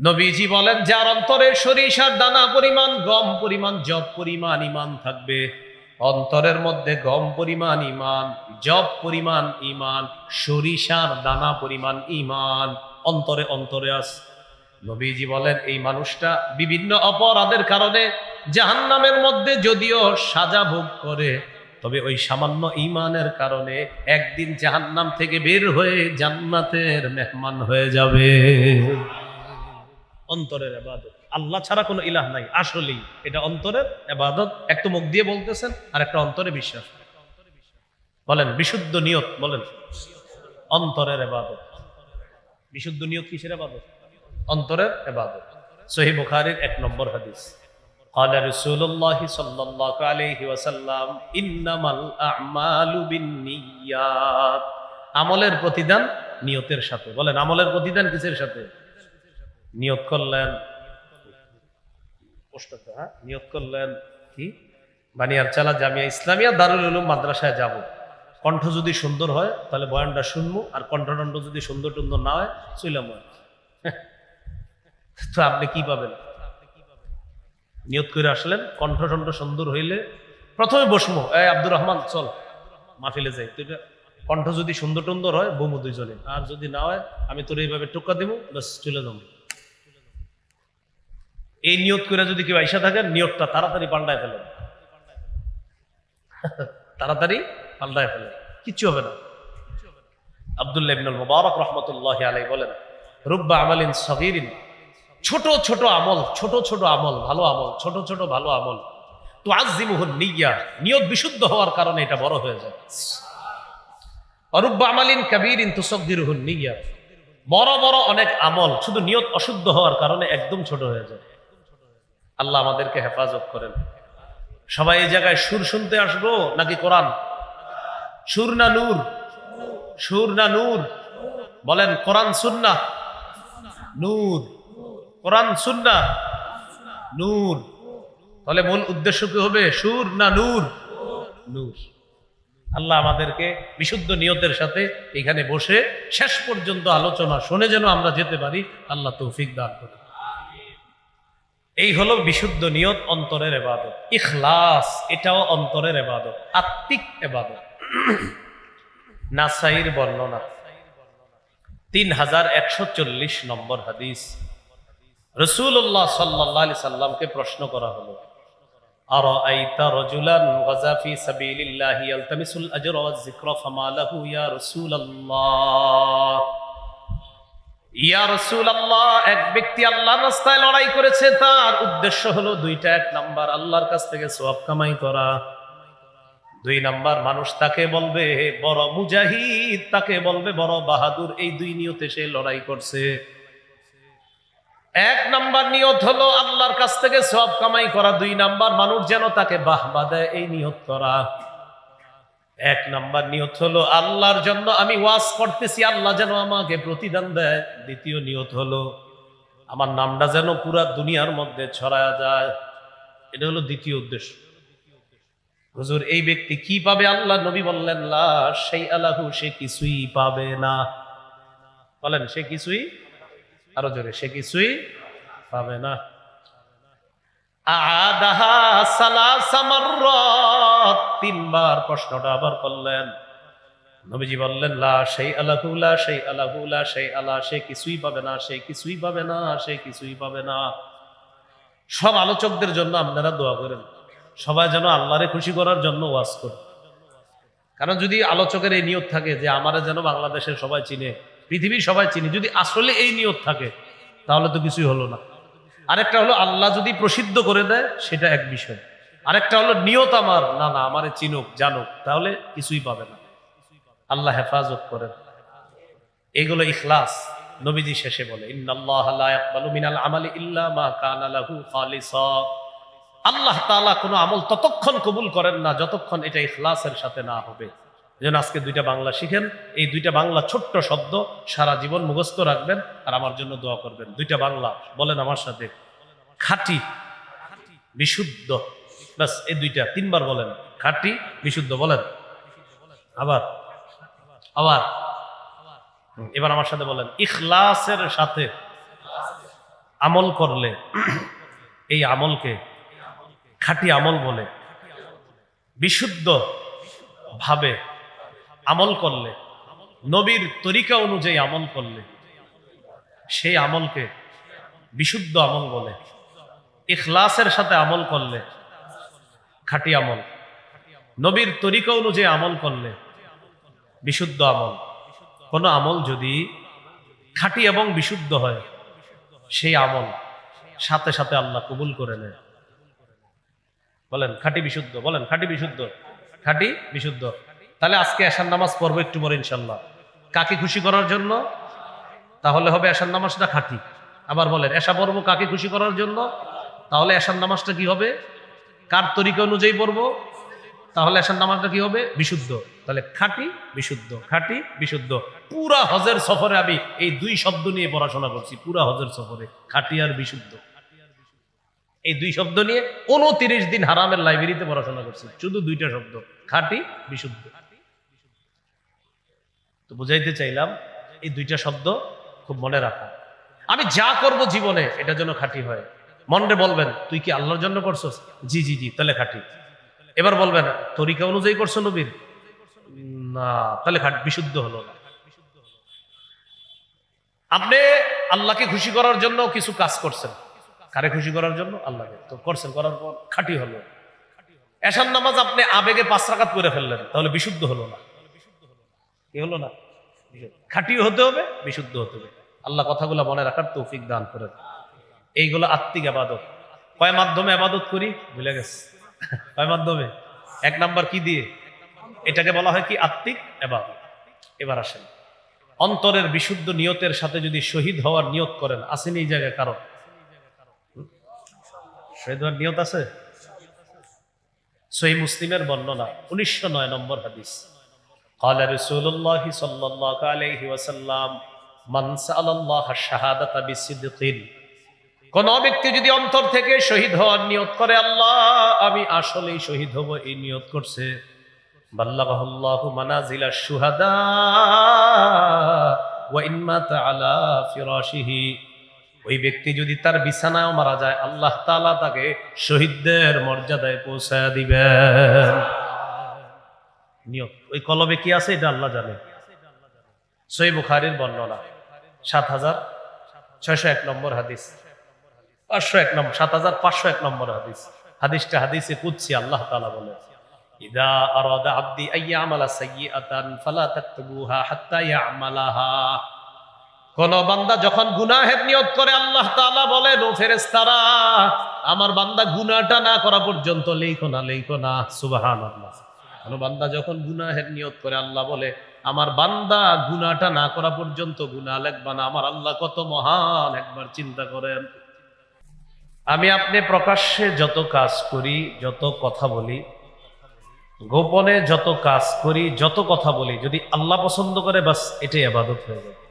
নবীজি বলেন, যার অন্তরে সরিষার দানা পরিমাণ, গম পরিমাণ, জব পরিমাণ ইমান থাকবে, অন্তরের মধ্যে গম পরিমাণ ইমান, জব পরিমাণ ইমান, সরিষার দানা পরিমাণ ইমান অন্তরে অন্তরে আছে। নবীজি বলেন, এই মানুষটা বিভিন্ন অপরাধের কারণে জাহান্নামের মধ্যে যদিও সাজা ভোগ করে, তবে ওই সামান্য ঈমানের কারণে একদিন জাহান্নাম থেকে বের হয়ে জান্নাতের মেহমান হয়ে যাবে। অন্তরের ইবাদত, আল্লাহ ছাড়া কোনো ইলাহ নাই, আসলেই এটা অন্তরের ইবাদত। এক তো মুখ দিয়ে বলতেছেন, আর একটা অন্তরে বিশ্বাস। বলেন বিশুদ্ধ নিয়ত, বলেন অন্তরের ইবাদত। বিশুদ্ধ নিয়ত কিসের ইবাদত? অন্তরের ইবাদত। সহিহ বুখারীর 1 নম্বর হাদিস, قال رسول الله صلى الله عليه وسلم انما الاعمال بالنيات। আমলের প্রতিদান নিয়তের সাথে। বলেন আমলের প্রতিদান কিসের সাথে? নিয়ত করলেন, নিয়ত করলেন কি বানিয়ারচালা জামিয়া ইসলামিয়া দারুল উলুম মাদ্রাসায় যাব, কণ্ঠ যদি সুন্দর হয় তাহলে বয়ানটা শুনবো, আর কণ্ঠটণ্ড যদি সুন্দর টুন্দর না হয় চইলাম। তো আপনি কি পাবেন? নিয়ত করে আসলেন, কণ্ঠটণ্ড সুন্দর হইলে প্রথমে বসমো, এই আব্দুর রহমান চল মাহফিলে যাই। তো এটা কণ্ঠ যদি সুন্দর টুন্দর হয় বমু দুইজনে, আর যদি না হয় আমি তোর এইভাবে টোকা দিব, বাস চলে যাবো। এই নিয়ত করে যদি কেউ আইসা থাকেন, নিয়তটা তাড়াতাড়ি পাল্টায় ফেলেন, তাড়াতাড়ি পাল্টায় ফেলেন, কিচ্ছু হবে না। আব্দুল্লাহ ইবনুল মুবারক রাহমাতুল্লাহি আলাইহি বলেন, রুব্বা আমালিন সগীরিন, ছোট ছোট আমল, ছোট ছোট আমল, ভালো আমল, ছোট ছোট ভালো আমল, তুআজ্জিমুহুন নিয়্যা, নিয়ত বিশুদ্ধ হওয়ার কারণে এটা বড় হয়ে যায়। রুব্বা আমালিন কাবীরিন তুসাগগিরুহুন নিয়্যা, বড় বড় অনেক আমল শুধু নিয়ত অশুদ্ধ হওয়ার কারণে একদম ছোট হয়ে যায়। আল্লাহ আমাদেরকে হেফাজত করেন। সবাই এই জায়গায় সুর শুনতে আসবো নাকি কোরআন? সুর না নূর? সুর না নূর? বলেন কোরআন সুন্নাহ নূর, কোরআন সুন্নাহ নূর। তাহলে মূল উদ্দেশ্য কি হবে? সুর না নূর? নূর। আল্লাহ আমাদেরকে বিশুদ্ধ নিয়তের সাথে এখানে বসে শেষ পর্যন্ত আলোচনা শুনে যেন আমরা যেতে পারি, আল্লাহ তৌফিক দান করেন। এই হলো বিশুদ্ধ নিয়ত, অন্তরের ইবাদত। ইখলাস, এটাও অন্তরের ইবাদত, আত্মিক ইবাদত। নাসাইর বর্ণনা 3140 নম্বর হাদিস, রাসূলুল্লাহ সাল্লাল্লাহু আলাইহি সাল্লামকে প্রশ্ন করা হলো, আরাআইতা রাজুলান গাযা ফি সাবিলিল্লাহি ইয়ালতামিসুল আজরা ওয়াজ যিকরা ফামা লাহু ইয়া রাসূলুল্লাহ। ইয়া রাসূলুল্লাহ, এক ব্যক্তি আল্লাহর রাস্তায় লড়াই করেছে, তার উদ্দেশ্য হলো দুইটা। 1 নাম্বার আল্লাহর কাছ থেকে সওয়াব কামাই করা, 2 নাম্বার মানুষ তাকে বলবে বড় মুজাহিদ, তাকে বলবে বড় বাহাদুর। এই 2 নিয়তে সে লড়াই করছে। 1 নাম্বার নিয়ত হলো আল্লাহর কাছ থেকে সওয়াব কামাই করা, 2 নাম্বার মানুষ যেন তাকে বাহবা দেয়, এই নিয়ত করা। 1 নাম্বার নিয়ত হলো আল্লাহর জন্য আমি ওয়াজ করতেছি, আল্লাহ যেন আমাকে প্রতিদান দেয়। 2য় নিয়ত হলো আমার নামটা যেন পুরা দুনিয়ার মধ্যে ছড়ায়া যায়। এটা হলো 2য় উদ্দেশ্য। হুজুর এই ব্যক্তি কি পাবে? আল্লাহ নবী বললেন, লা শাইআ লাহু, সে কিছুই পাবে না। বলেন সে কিছুই, আরো জোরে, সে কিছুই পাবে না। আদাহা সালাসা মাররাত, 3 বার প্রশ্নটা আবার করলেন। নবীজি বললেন, লা শাইআ লাহু, লা শাইআ লাহু, লা শাইআ লা, সে কিছুই পাবে না, সে কিছুই পাবে না, সে কিছুই পাবে না। সব আলোচকদের জন্য আপনারা দোয়া করেন, সবাই যেন আল্লাহরে খুশি করার জন্য ওয়াজ করে। কারণ যদি আলোচকের এই নিয়ত থাকে যে আমারে যেন বাংলাদেশের সবাই চিনে, পৃথিবীর সবাই চিনে, যদি আসলে এই নিয়ত থাকে তাহলে তো কিছুই হলো না। আরেকটা হলো আল্লাহ যদি প্রসিদ্ধ করে দেয়, সেটা এক বিষয়। আরেকটা হলো নিয়ত আমার না, না আমারে চিনুক জানুক, তাহলে কিছুই পাবে না। আল্লাহ হেফাজত করেন। এগুলো ইখলাস। নবীজি শেষে বলে, ইন্নাল্লাহা লা ইয়াকবালু মিনাল আমালি ইল্লা মা কানা লাহু খালিসা। আল্লাহ তাআলা কোনো আমল ততক্ষণ কবুল করেন না যতক্ষণ এটা ইখলাসের সাথে না হবে। যেন আজকে 2টা বাংলা শিখেন, এই 2টা বাংলা ছোট্ট শব্দ সারা জীবন মুখস্থ রাখবেন, আর আমার জন্য দোয়া করবেন। 2টা বাংলা বলেন আমার সাথে, খাঁটি বিশুদ্ধ। বাস এই 2টা 3 বার বলেন, খাঁটি বিশুদ্ধ। বলেন আবার, আবার, এবার আমার সাথে বলেন, ইখলাসের সাথে আমল করলে এই আমলকে খাঁটি আমল বলে। বিশুদ্ধ ভাবে আমল করলে, নবীর তরিকা অনুযায়ী আমল করলে সেই আমলকে বিশুদ্ধ আমল বলে। ইখলাসের সাথে আমল করলে খাঁটি আমল, নবীর তরিকা অনুযায়ী আমল করলে বিশুদ্ধ আমল। কোন আমল যদি খাঁটি এবং বিশুদ্ধ হয় সেই আমল সাথে সাথে আল্লাহ কবুল করে নেয়। বলেন খাঁটি বিশুদ্ধ, বলেন খাঁটি বিশুদ্ধ, খাঁটি বিশুদ্ধ। তাহলে আজকে এশার নামাজ পড়বো একটু পরে ইনশাল্লাহ, কাকে খুশি করার জন্য? তাহলে হবে এশার নামাজটা খাঁটি। আবার বলেন এশা পড়বো কাকে খুশি করার জন্য? তাহলে এশার নামাজটা কি হবে? কার তরিকা অনুযায়ী পড়বো? তাহলে এশার নামাজটা কি হবে? বিশুদ্ধ। তাহলে খাঁটি বিশুদ্ধ, খাঁটি বিশুদ্ধ। পুরা হজের সফরে আমি এই দুই শব্দ নিয়ে পড়াশোনা করছি, পুরা হজের সফরে, খাঁটি আর বিশুদ্ধ। এই দুই শব্দ নিয়ে 29 দিন হারামের লাইব্রেরিতে পড়াশোনা করছি, শুধু দুইটা শব্দ, খাঁটি বিশুদ্ধ। তো বুঝাইতে চাইলাম এই দুইটা শব্দ খুব মনে রাখা। আমি যা করব জীবনে এটা যেন খাঁটি হয়। মনে বলবেন তুই কি আল্লাহর জন্য করছস? জি জি জি, তাহলে খাঁটি। এবার বলবেন তরিকা অনুযায়ী করছো নবীর? না, তাহলে বিশুদ্ধ হলো না। আপনি আল্লাহকে খুশি করার জন্য কিছু কাজ করছেন, কারে খুশি করার জন্য? আল্লাহকে। তো করছেন, করার পর খাঁটি হলো। এশার নামাজ আপনি আবেগে 5 রাকাত করে ফেললেন, তাহলে বিশুদ্ধ হলো না। কি হলো না? খাঁটি হতে হবে, বিশুদ্ধ হতে হবে। আল্লাহ কথাগুলো মনে রাখার তৌফিক দান করেন। এইগুলো আত্মিক ইবাদত। কয় মাধ্যমে ইবাদত করি ভুলে গেছে? কয় মাধ্যমে? 1 নাম্বার কি দিয়ে? এটাকে বলা হয় কি? আত্মিক ইবাদত। এবার আসেন, অন্তরের বিশুদ্ধ নিয়তের সাথে যদি শহীদ হওয়ার নিয়ত করেন, আসেনি এই জায়গায় কারণ শহীদ হওয়ার নিয়ত আছে? সহিহ মুসলিমের বর্ণনা 1909 নম্বর হাদিস। قال رسول الله صلى الله عليه وسلم من سأل الله الشهادة بصدق, কোন ব্যক্তি যদি অন্তর থেকে শহীদ হওয়ার নিয়ত করে, আল্লাহ আমি আসলেই শহীদ হব এই নিয়ত করছে, বাল্লাগাহুল্লাহু মানাজিলাশ শুহাদা ওয়া ইন মাতা আলা ফিরাশিহি, ওই ব্যক্তি যদি তার বিছানায় মারা যায় আল্লাহ তাআলা তাকে শহীদদের মর্যাদায় পৌঁছায় দিবেন। নিয়ত ওই কলবে কি আছে এটা আল্লাহ জানে। সহিহ বুখারীর বর্ণনা 7601 নম্বর হাদিস, 501 নম্বর, 7501 নম্বর হাদিস। হাদিসটা হাদিসে কুদসি। আল্লাহ তাআলা বলেন, ইদা আরাদা আবদি আইয়ামালা সাইয়্যাতান ফালা তাকতুবুহা হাত্তা ইয়ামালাহা, কোন বান্দা যখন গুনাহের নিয়ত করে আল্লাহ তাআলা বলেন, ও ফেরেশতারা আমার বান্দা গুনাহটা না করা পর্যন্ত লেখো না, লেখো না। সুবহানাল্লাহ। কোন বান্দা যখন গুনাহের নিয়ত করে আল্লাহ বলে আমার বান্দা গুনাহটা না করা পর্যন্ত গুনাহ লিখবা না। আমার আল্লাহ কত মহান, একবার চিন্তা করেন। আমি আপনি প্রকাশ্যে যত কাজ করি, যত কথা বলি, গোপনে যত কাজ করি, যত কথা বলি, যদি আল্লাহ পছন্দ করে বাস এটাই ইবাদত হয়ে যাবে।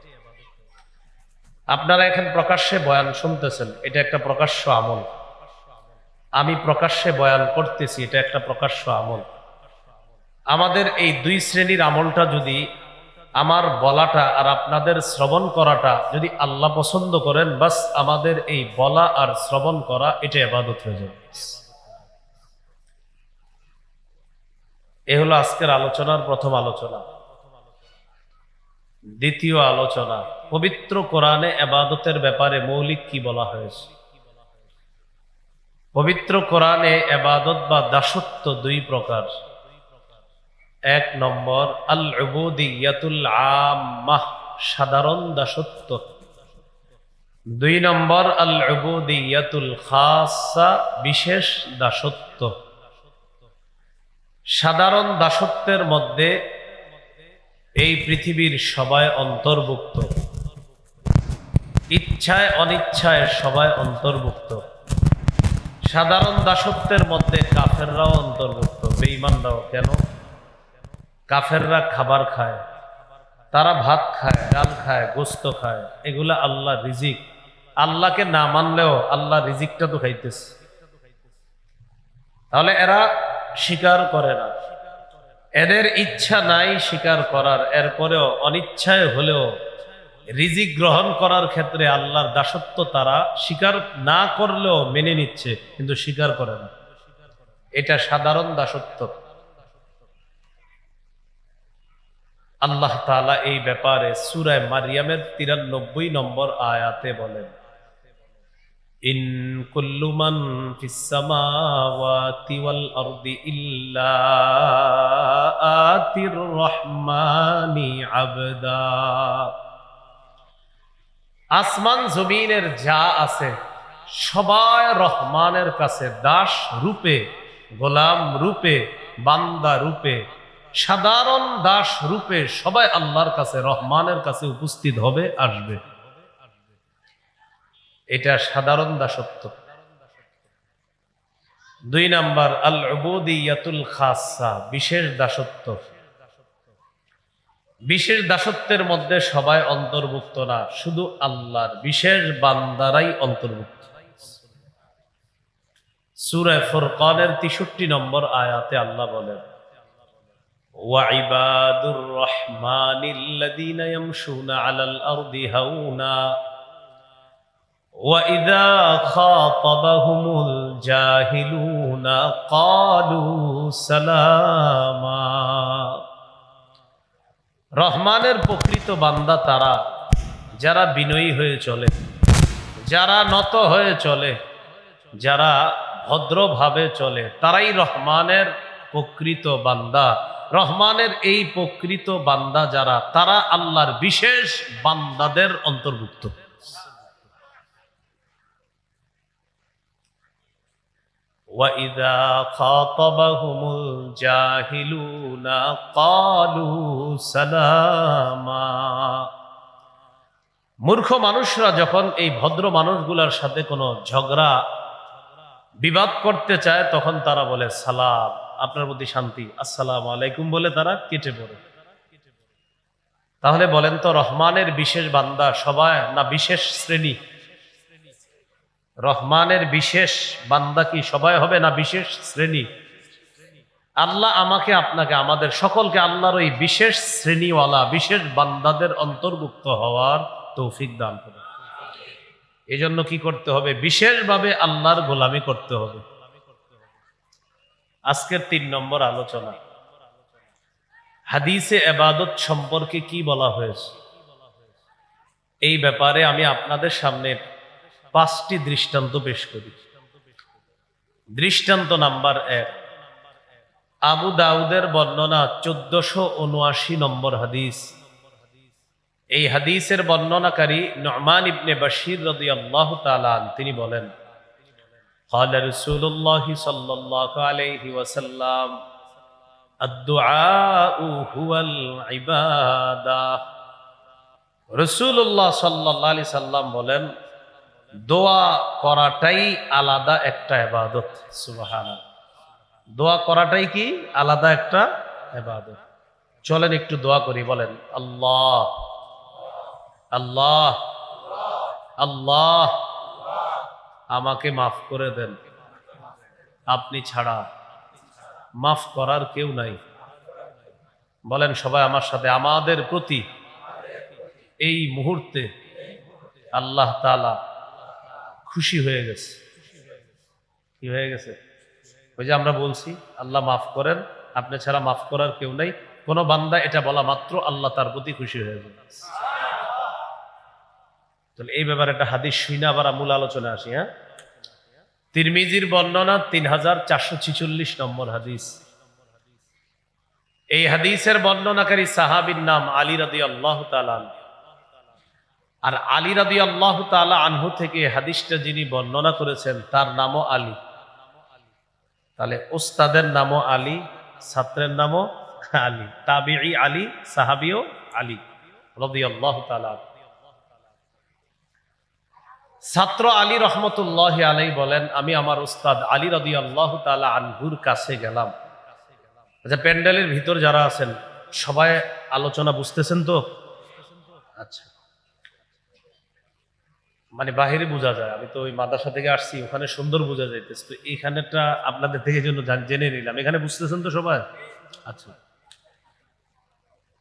আপনারা এখন প্রকাশ্যে বয়ান শুনতেছেন, এটা একটা প্রকাশ্য আমল। আমি প্রকাশ্যে বয়ান করতেছি, এটা একটা প্রকাশ্য আমল। আমাদের এই 2 শ্রেণীর আমলটা যদি, আমার বলাটা আর আপনাদের শ্রবণ করাটা যদি আল্লাহ পছন্দ করেন, বাস আমাদের এই বলা আর শ্রবণ করা এটা ইবাদত হয়ে যাবে। এ হলো আজকের আলোচনার প্রথম আলোচনা। দ্বিতীয় আলোচনা, পবিত্র কোরআনে ইবাদতের ব্যাপারে মৌলিক কি বলা হয়েছে। পবিত্র কোরআনে ইবাদত বা দাসত্ব 2 প্রকার। 1 নম্বর আল উবুদিয়াতুল আম্মাহ, সাধারণ দাসত্ব। 2 নম্বর আল উবুদিয়াতুল খাসা, বিশেষ দাসত্ব। সাধারণ দাসত্বের মধ্যে এই পৃথিবীর সবাই অন্তর্ভুক্ত, ইচ্ছায় অনিচ্ছায় সবাই অন্তর্ভুক্ত। সাধারণ দাসত্বের মধ্যে কাফেররাও অন্তর্ভুক্ত, বেঈমানরাও। কেন? কাফেররা খাবার খায়, তারা ভাত খায়, ডাল খায়, গোস্ত খায়, এগুলা আল্লাহ রিজিক। আল্লাহকে না মানলেও আল্লাহ রিজিকটা তো খাইতেছে। তাহলে এরা স্বীকার করে না, এদের ইচ্ছা নাই স্বীকার করার, এরপরেও অনিচ্ছায় হলেও রিজিক গ্রহণ করার ক্ষেত্রে আল্লাহর দাসত্ব তারা স্বীকার না করলেও মেনে নিচ্ছে, কিন্তু স্বীকার করে না। এটা সাধারণ দাসত্ব। আল্লাহ তাআলা এই ব্যাপারে সূরা মারইয়ামের 93 নম্বর আয়াতে বলেন, ইন কুল্লু মান ফিস সামাওয়াতি ওয়াল আরদি ইল্লা আতির রহমানি আবদা। আসমান জমিনের যা আছে সবাই রহমানের কাছে দাস রূপে, গোলাম রূপে, বান্দা রূপে, সাধারণ দাস রূপে সবাই আল্লাহর কাছে, রহমানের কাছে উপস্থিত হবে, আসবে। এটা সাধারণ দাসত্ব। 2 নাম্বার আল উবুদিয়াতুল খাসসা, বিশেষ দাসত্ব। বিশেষ দাসত্বের মধ্যে সবাই অন্তর্ভুক্ত না, শুধু আল্লাহর বিশেষ বান্দারাই অন্তর্ভুক্ত। সূরা ফুরকানের 63 নম্বর আয়াতে আল্লাহ বলেন, ওয়াইবাদুর রহমানিল্লাযীনা ইয়ামশুনা আলাল আরদি হাওনা ওয়াইযা খাতাবাহুমুল জাহিলুনা ক্বালু সালামা। রহমানের প্রকৃত বান্দা তারা যারা বিনয়ী হয়ে চলে, যারা নত হয়ে চলে, যারা ভদ্রভাবে চলে, তারাই রহমানের প্রকৃত বান্দা। রহমানের এই প্রকৃত বান্দা যারা, তারা আল্লাহর বিশেষ বান্দাদের অন্তর্ভুক্ত। وَإِذَا خَاطَبَهُمُ الْجَاهِلُونَ قَالُوا سَلَامًا। মূর্খ মানুষরা যখন এই ভদ্র মানুষগুলোর সাথে কোনো ঝগড়া বিবাদ করতে চায়, তখন তারা বলে সালাম, আপনার প্রতি শান্তি, আসসালামু আলাইকুম বলে তারা কেটে পড়ে। তাহলে বলেন তো, রহমানের বিশেষ বান্দা সবাই না বিশেষ শ্রেণী? রহমানের বিশেষ বান্দা কি সবাই হবে না বিশেষ শ্রেণী? আল্লাহ আমাকে, আপনাকে, আমাদের সকলকে আল্লাহর ওই বিশেষ শ্রেণীওয়ালা বিশেষ বান্দাদের অন্তর্ভুক্ত হওয়ার তৌফিক দান করে। এজন্য কি করতে হবে? বিশেষভাবে আল্লাহর গোলামি করতে হবে। আজকের 3 নম্বর আলোচনা, হাদিসে ইবাদত সম্পর্কে কি বলা হয়েছে, এই ব্যাপারে আমি আপনাদের সামনে 5টি দৃষ্টান্ত পেশ করি। দৃষ্টান্ত নাম্বার 1, আবু দাউদের বর্ণনা 1479 নম্বর হাদিস। এই হাদিসের বর্ণনাকারী নু'মান ইবনে বাশির রাদিয়াল্লাহু তাআলা তিনি বলেন, ক্বালা রাসূলুল্লাহ সাল্লাল্লাহু আলাইহি ওয়াসাল্লাম, আদ-দুআউ হুয়াল ইবাদাহ। রাসূলুল্লাহ সাল্লাল্লাহু আলাইহি সাল্লাম বলেন, দোয়া করাটাই আলাদা একটা ইবাদত। সুবহানাল্লাহ। দোয়া করাটাই কি আলাদা একটা ইবাদত। চলেন একটু দোয়া করি, বলেন আল্লাহ আল্লাহ আল্লাহ, আমাকে মাফ করে দেন, আপনি ছাড়া মাফ করার কেউ নাই। বলেন সবাই আমার সাথে, আমাদের প্রতি এই মুহূর্তে আল্লাহ তাআলা খুশি হয়ে গেছে। কি হয়ে গেছে? ওই যে আমরা বলছি আল্লাহ মাফ করেন, আপনি ছাড়া মাফ করার কেউ নাই। কোন বান্দা এটা বলা মাত্র আল্লাহ তার প্রতি খুশি হয়ে যায়। তাহলে এই ব্যাপারে একটা হাদিস শুনে আবার মূল আলোচনা আসি। হ্যাঁ, তিরমিজির বর্ণনা 3446 নম্বর হাদিস। এই হাদিসের বর্ণনাকারী সাহাবীর নাম আলী রাদিয়াল্লাহু তাআলা আনহু। আর আলী রাদিয়াল্লাহু তাআলা আনহু থেকে হাদিসটা যিনি বর্ণনা করেছেন তার নামও আলী। তাহলে ওস্তাদের নামও আলী, ছাত্রের নামও আলী, তাবিঈ আলী, সাহাবীও আলী রাদিয়াল্লাহু তাআলা। ছাত্র আলী রহমতুল্লাহি আলাইহি বলেন, আমি আমার উস্তাদ আলী রাদিয়াল্লাহু তাআলা আনহুর কাছে গেলাম। আচ্ছা, প্যান্ডেলের ভিতর যারা আছেন সবাই আলোচনা বুঝতেছেন তো? আচ্ছা, মানে বাহিরে বোঝা যায়, আমি তো ওই মাদ্রাসা থেকে আসছি, ওখানে সুন্দর বোঝা যাইতেছে, তো এইখানেটা আপনাদের থেকে জন্য জেনে নিলাম। এখানে বুঝতেছেন তো সবাই? আচ্ছা,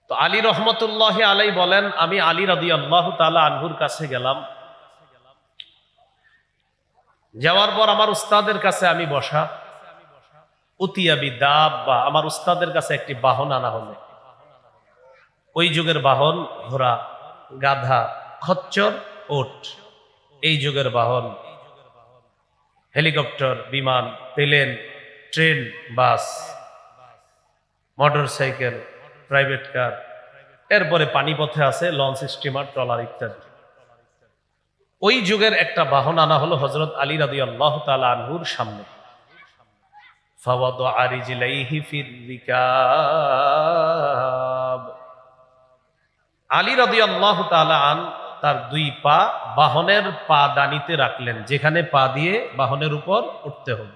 তো আলী রহমতুল্লাহ আলাই বলেন, আমি আলী রাদিয়াল্লাহু তাআলা আনহুর কাছে গেলাম। যাওয়ার পর আমার উস্তাদের কাছে আমি বসা। উতিয়াবি দাব্বা, আমার উস্তাদের কাছে একটি বাহন আনা হলো। ওই যুগের বাহন ঘোড়া, গাধা, খচ্চর, ওট। এই যুগের বাহন হেলিকপ্টার, বিমান, প্লেন, ট্রেন, বাস, মোটর সাইকেল, প্রাইভেট কার, এরপরে পানিপথে আছে লঞ্চ, স্টিমার, ট্রলার ইত্যাদি। ওই যুগের একটা বাহন আনা হলো হযরত আলী রাদিয়াল্লাহু তাআলা আনহুর সামনে। ফাওয়াদা রিজলাইহি ফির রিকাব। আলী রাদিয়াল্লাহু তাআলা আন তার দুই পা বাহনের পা দানিতে রাখলেন, যেখানে পা দিয়ে বাহনের উপর উঠতে হবে।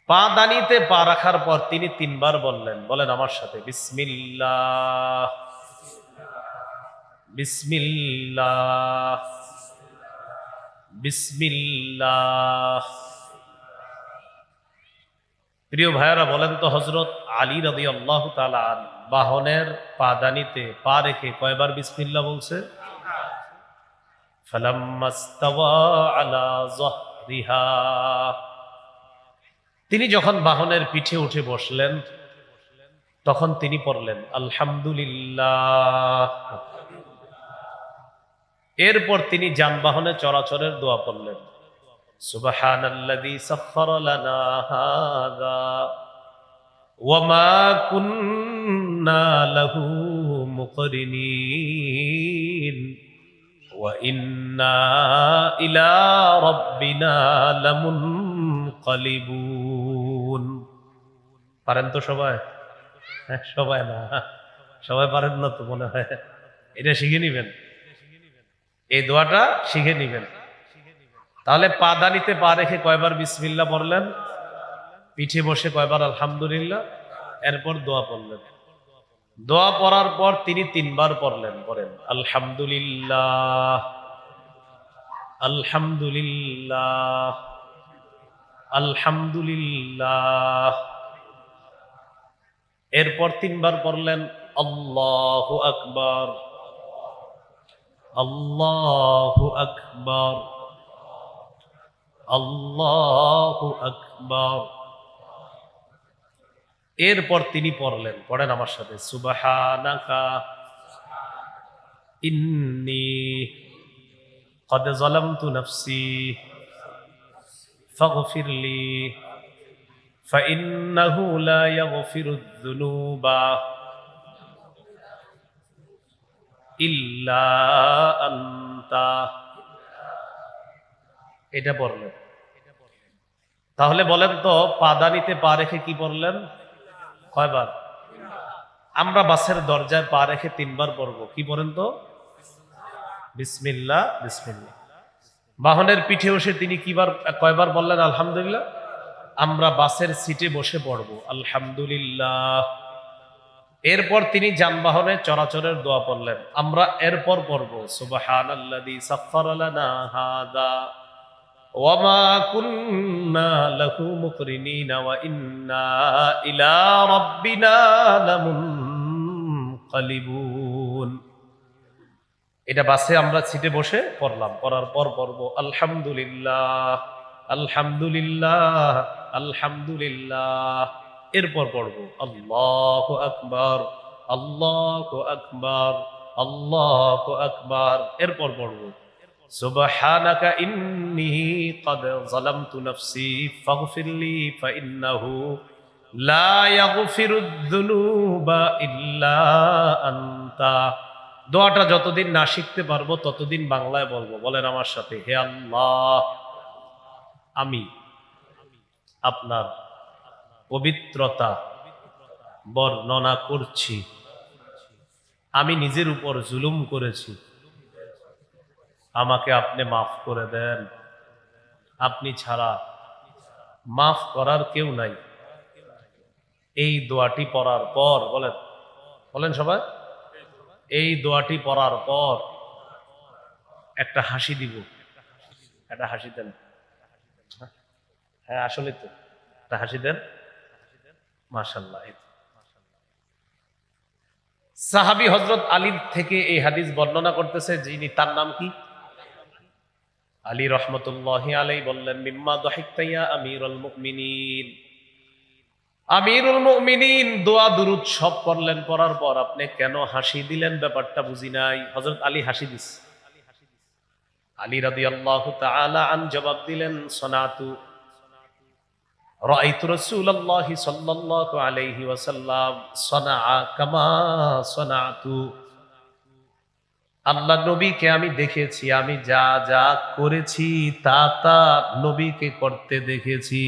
পা দানিতে পা রাখার পর তিনি তিনবার বললেন, বলেন আমার সাথে, বিসমিল্লাহ, বিসমিল্লাহ, বিসমিল্লাহ। প্রিয় ভাইয়ারা, বলেন তো হযরত আলী রাদিয়াল্লাহু তাআলা আন বাহনের পাদানিতে পা রেখে কয়বার বিসমিল্লাহ বলছে? ফালাম্মাস্তাওয়া আলা যাহরিহা, তিনি যখন বাহনের পিঠে উঠে বসলেন তখন তিনি পড়লেন আলহামদুলিল্লাহ। এরপর তিনি যানবাহনে চলাচলের দোয়া পড়লেন, সুবহানাল্লাযী সাখখারা লানা হাযা ওয়া মা কুন্না লাহু মুকরিনিন ওয়া ইন্না ইলা রাব্বিনা লামুনকালিবুন। পারেন তো সবাই? হ্যাঁ, সবাই না, সবাই পারেন না তো মনে হয়। এটা শিখে নিবেন, এই দোয়াটা শিখে নিবেন। তাহলে পা দানিতে পা রেখে কয়বার বিসমিল্লাহ পড়লেন, পিঠে বসে কয়বার আলহামদুলিল্লাহ, এরপর দোয়া পড়লেন। দোয়া পড়ার পর তিনি তিনবার পড়লেন, পড়েন আলহামদুলিল্লাহ, আলহামদুলিল্লাহ, আলহামদুলিল্লাহ। এরপর তিনবার পড়লেন আল্লাহু আকবার, আল্লাহু আকবার, আল্লাহু আকবার। এরপর তিনি পড়লেন, পড়েন আমার সাথে, সুবহানাকা ইন্নী ক্বাদ যালামতু নাফসি ফাগফিরলি ফাইন্নাহু লা ইয়াগফিরুয যুনুবা ইল্লা আনতা। এটা পড়লেন। তাহলে বলেন তো, পাদানিতে পা রেখে কি পড়লেন? কয়বার? আমরা বাসের দরজায় পা রেখে তিনবার পড়বো। কি পড়েন তো? বিসমিল্লাহ, বিসমিল্লাহ। বাহনের পিঠে বসে তিনি কয়বার বললেন আলহামদুলিল্লাহ? আমরা বাসের সিটে বসে পড়বো আলহামদুলিল্লাহ। এরপর তিনি যানবাহনে চলাচলের দোয়া পড়লেন, আমরা এরপর পড়বো সুবহানাল্লাযী সাখখারা লানা হাযা ওয়া মা কুন্না লাহু মুকরিনিন ওয়া ইন্না ইলা রাব্বিনা লামুনকালিবুন। এটা বাসে আমরা সিটে বসে পড়লাম, পড়ার পর পড়বো আলহামদুলিল্লাহ, আলহামদুলিল্লাহ, আলহামদুলিল্লাহ। এরপর পড়বো আল্লাহু আকবার, আল্লাহু আকবার, আল্লাহু আকবার। এরপর পড়বো সুবহানাকা ইন্নী ক্বাদ যালামতু নাফসি ফাগফিরলি ফাইন্নাহু লা ইয়াগফিরুয যুনুবা ইল্লা আনতা। দোয়াটা যতদিন না শিখতে পারবো ততদিন বাংলায় বলবো। বলেন আমার সাথে, হে আল্লাহ, আমি আপনার পবিত্রতা বর্ণনা করছি। আমি নিজের উপর জুলুম করেছি, আমাকে আপনি মাফ করে দেন। আপনি ছাড়া মাফ করার কেউ নাই। এই দোয়াটি পড়ার পর বলেন, বলেন সবাই, এই দোয়াটি পড়ার পর একটা হাসি দিব। একটা হাসি দেন। হ্যাঁ, আসলে তো একটা হাসি দেন। মাশাআল্লাহ। সাহাবী হযরত আলী থেকে এই হাদিস বর্ণনা করতেছে, যিনি তার নাম কি আলী রহমতুল্লাহি আলাইহি বললেন, মিম্মা দাহিকতা ইয়া আমিরুল মুমিনিন, আমিরুল মুমিনিন দোয়া দুরূদ সব পড়লেন, পড়ার পর আপনি কেন হাসি দিলেন ব্যাপারটা বুঝি নাই। হযরত আলী হাসি দিস। আলী রাদিয়াল্লাহু তাআলা আন জবাব দিলেন, সনাতু রাআইতু রাসূলুল্লাহি সাল্লাল্লাহু আলাইহি ওয়াসাল্লাম সনাআ কামা সনাতু, আল্লাহ নবীকে আমি দেখেছি, আমি যা যা করেছি তা তা নবীকে করতে দেখেছি।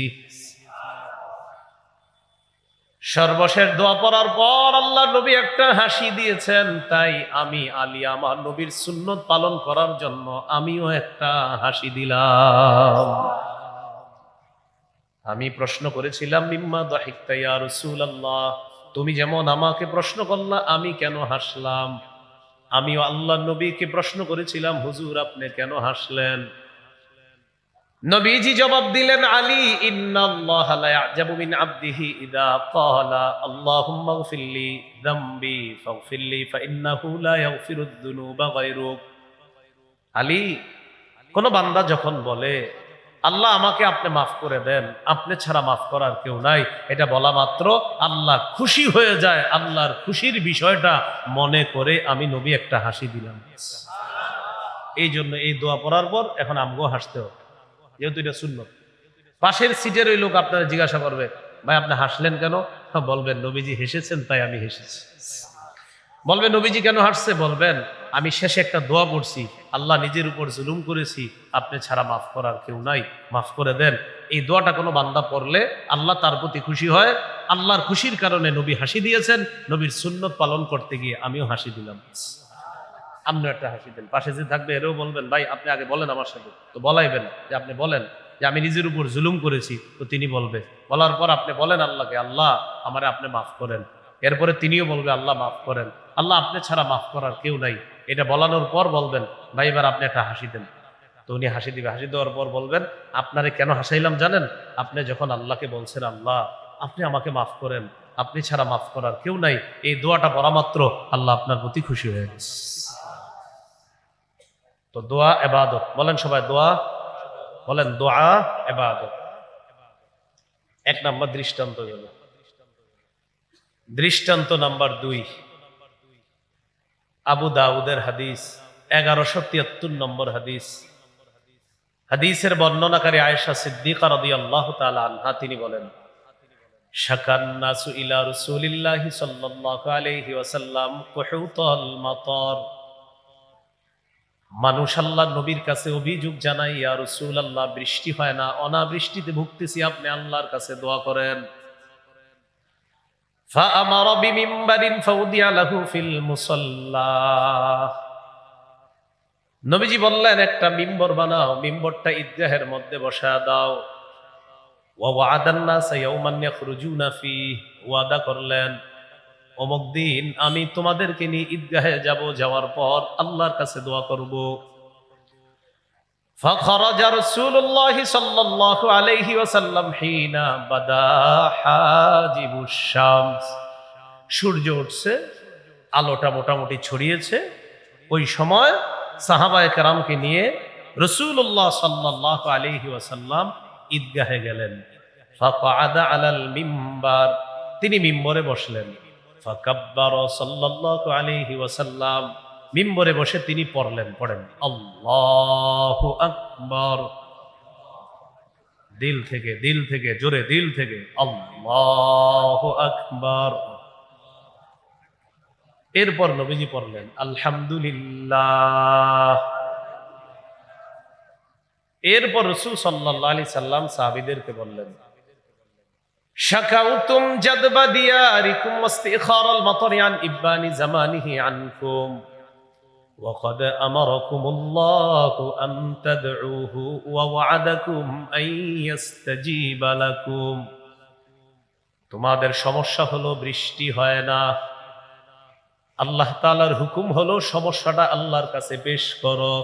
সর্বশেষ দোয়া পড়ার পর আল্লাহ নবী একটা হাসি দিয়েছেন, তাই আমি আলী আমার নবীর সুন্নত পালন করার জন্য আমিও একটা হাসি দিলাম। আমি প্রশ্ন করেছিলাম, মিম্মা দাহিকতা ইয়া রাসূলুল্লাহ, তুমি যেমন আমাকে প্রশ্ন করলা আমি কেন হাসলাম, আমিও আল্লাহ নবীকে প্রশ্ন করেছিলাম, হুজুর আপনি কেন হাসলেন? নবীজি জবাব দিলেন, আলী ইন্নাল্লাহা লা ইয়াজাবু মিন আবদিহি ইযা ক্বালা আল্লাহুম্মা গফিরলি যামবি ফাগফিরলি ফাইন্নাহু লা ইয়াগফিরুদ যুনুবা গায়রুক। আলী, কোন বান্দা যখন বলে আল্লাহ আমাকে আপনি মাফ করে দেন, আপনি ছাড়া মাফ করার কেউ নাই, এটা বলা মাত্র আল্লাহ খুশি হয়ে যায়। আল্লাহর খুশির বিষয়টা মনে করে আমি নবী একটা হাসি দিলাম। এই জন্য এই দোয়া পড়ার পর এখন আমগো হাসতে হবে, যেহেতু এটা সুন্নত। পাশের সিটের ওই লোক আপনারা জিজ্ঞাসা করবে, ভাই আপনি হাসলেন কেন? বলবেন নবীজি হেসেছেন তাই আমি হেসেছি। বলবেন নবীজি কেন হাসছে? বলবেন আমি শেষে একটা দোয়া পড়ছি, আল্লাহ নিজের উপর জুলুম করেছি, আপনি ছাড়া মাফ করার কেউ নাই, মাফ করে দেন। এই দোয়াটা কোনো বান্দা পড়লে আল্লাহ তার প্রতি খুশি হয়। আল্লাহর খুশির কারণে নবী হাসি দিয়েছেন, নবীর সুন্নত পালন করতে গিয়ে আমিও হাসি দিলাম। আপনি একটা হাসি দেন। পাশে যে থাকবে এরও বলবেন, ভাই আপনি আগে বলেন আমার সাথে, তো বলাইবেন যে আপনি বলেন যে আমি নিজের উপর জুলুম করেছি, তো তিনি বলবে। বলার পর আপনি বলেন আল্লাহকে, আল্লাহ আমারে আপনি মাফ করেন। এরপরে তিনিও বলবে আল্লাহ মাফ করেন, আল্লাহ আপনি ছাড়া মাফ করার কেউ নাই। এটা বলানোর পর বলবেন, ভাই এবার আপনি একটা হাসি দেন। তো উনি হাসি দিবে। হাসি দেওয়ার পর বলবেন, আপনারে কেন হাসাইলাম জানেন? আপনি যখন আল্লাহকে বলছেন আল্লাহ আপনি আমাকে মাফ করেন, আপনি ছাড়া মাফ করার কেউ নাই, এই দোয়াটা পড়া মাত্র আল্লাহ আপনার প্রতি খুশি হয়ে গেছে। তো দোয়া ইবাদত, বলেন সবাই দোয়া, বলেন দোয়া ইবাদত। এক নাম্বার দৃষ্টান্ত গেল। দৃষ্টান্ত নাম্বার 2, আবু দাউদের হাদিস 1173 নম্বর হাদিস। হাদিসের বর্ণনাকারী আয়েশা সিদ্দিকা রাদিয়াল্লাহু তাআলা আনহা, তিনি বলেন, শাকান নাসু ইলা রাসূলিল্লাহি সাল্লাল্লাহু আলাইহি ওয়াসাল্লাম কুহুতাল মাতার, মানুষ আল্লাহ নবীর কাছে অভিযোগ জানাই, ইয়া রাসূলুল্লাহ বৃষ্টি হয় না, অনাবৃষ্টিতে ভুগতেছি, আপনি আল্লাহর কাছে দোয়া করেন। ফাআমারা বিমিম্বারিন ফাউদিয়া লাহু ফিল মুসাল্লা, নবীজি বললেন একটা মিম্বর বানাও, মিম্বরটা ঈদগাহের মধ্যে বসায় দাও। ওয়া ওয়া'আদান নাস ইয়াওমান ইয়াখরুজুনা ফিহি, ওয়াদা করলেন অমুক দিন আমি তোমাদেরকে নিয়ে ঈদগাহে যাব, যাওয়ার পর আল্লাহর কাছে দোয়া করব। ফাখরাজা রাসূলুল্লাহ সাল্লাল্লাহু আলাইহি ওয়াসাল্লাম হিনা বাদা হাজিবুশ শামস, সূর্য উঠছে, আলোটা মোটামুটি ছড়িয়েছে। ওই সময় সাহাবায়ে কেরামকে নিয়ে রাসূলুল্লাহ সাল্লাল্লাহু আলাইহি ওয়াসাল্লাম ঈদগাহে গেলেন। ফাকআদা আলাল মিম্বার, তিনি মিম্বরে বসলেন। ফাকাব্বারা সাল্লাল্লাহু আলাইহি ওয়াসাল্লাম, মিম্বরে বসে তিনি পড়েন আল্লাহু আকবার, দিল থেকে জোরে, দিল থেকে আল্লাহু আকবার। এরপর নবীজি পড়লেন আলহামদুলিল্লাহ। এরপর রাসূল সাল্লাল্লাহু আলাইহি সাল্লাম সাহাবীদেরকে বললেন, শাকাউতুম জাদবা দিয়ারিকুম ওয়াস্তিখারাল মাতারি আন ইববানি জামানিহি আনকুম ওয়া ক্বাদ আমারাকুমুল্লাহু আন তাদউহু ওয়া ওয়া'আদাকুম আন ইস্তাজিবা লাকুম, তোমাদের সমস্যা হলো বৃষ্টি হয় না, আল্লাহ তাআলার হুকুম হলো সমস্যাটা আল্লাহর কাছে পেশ করো,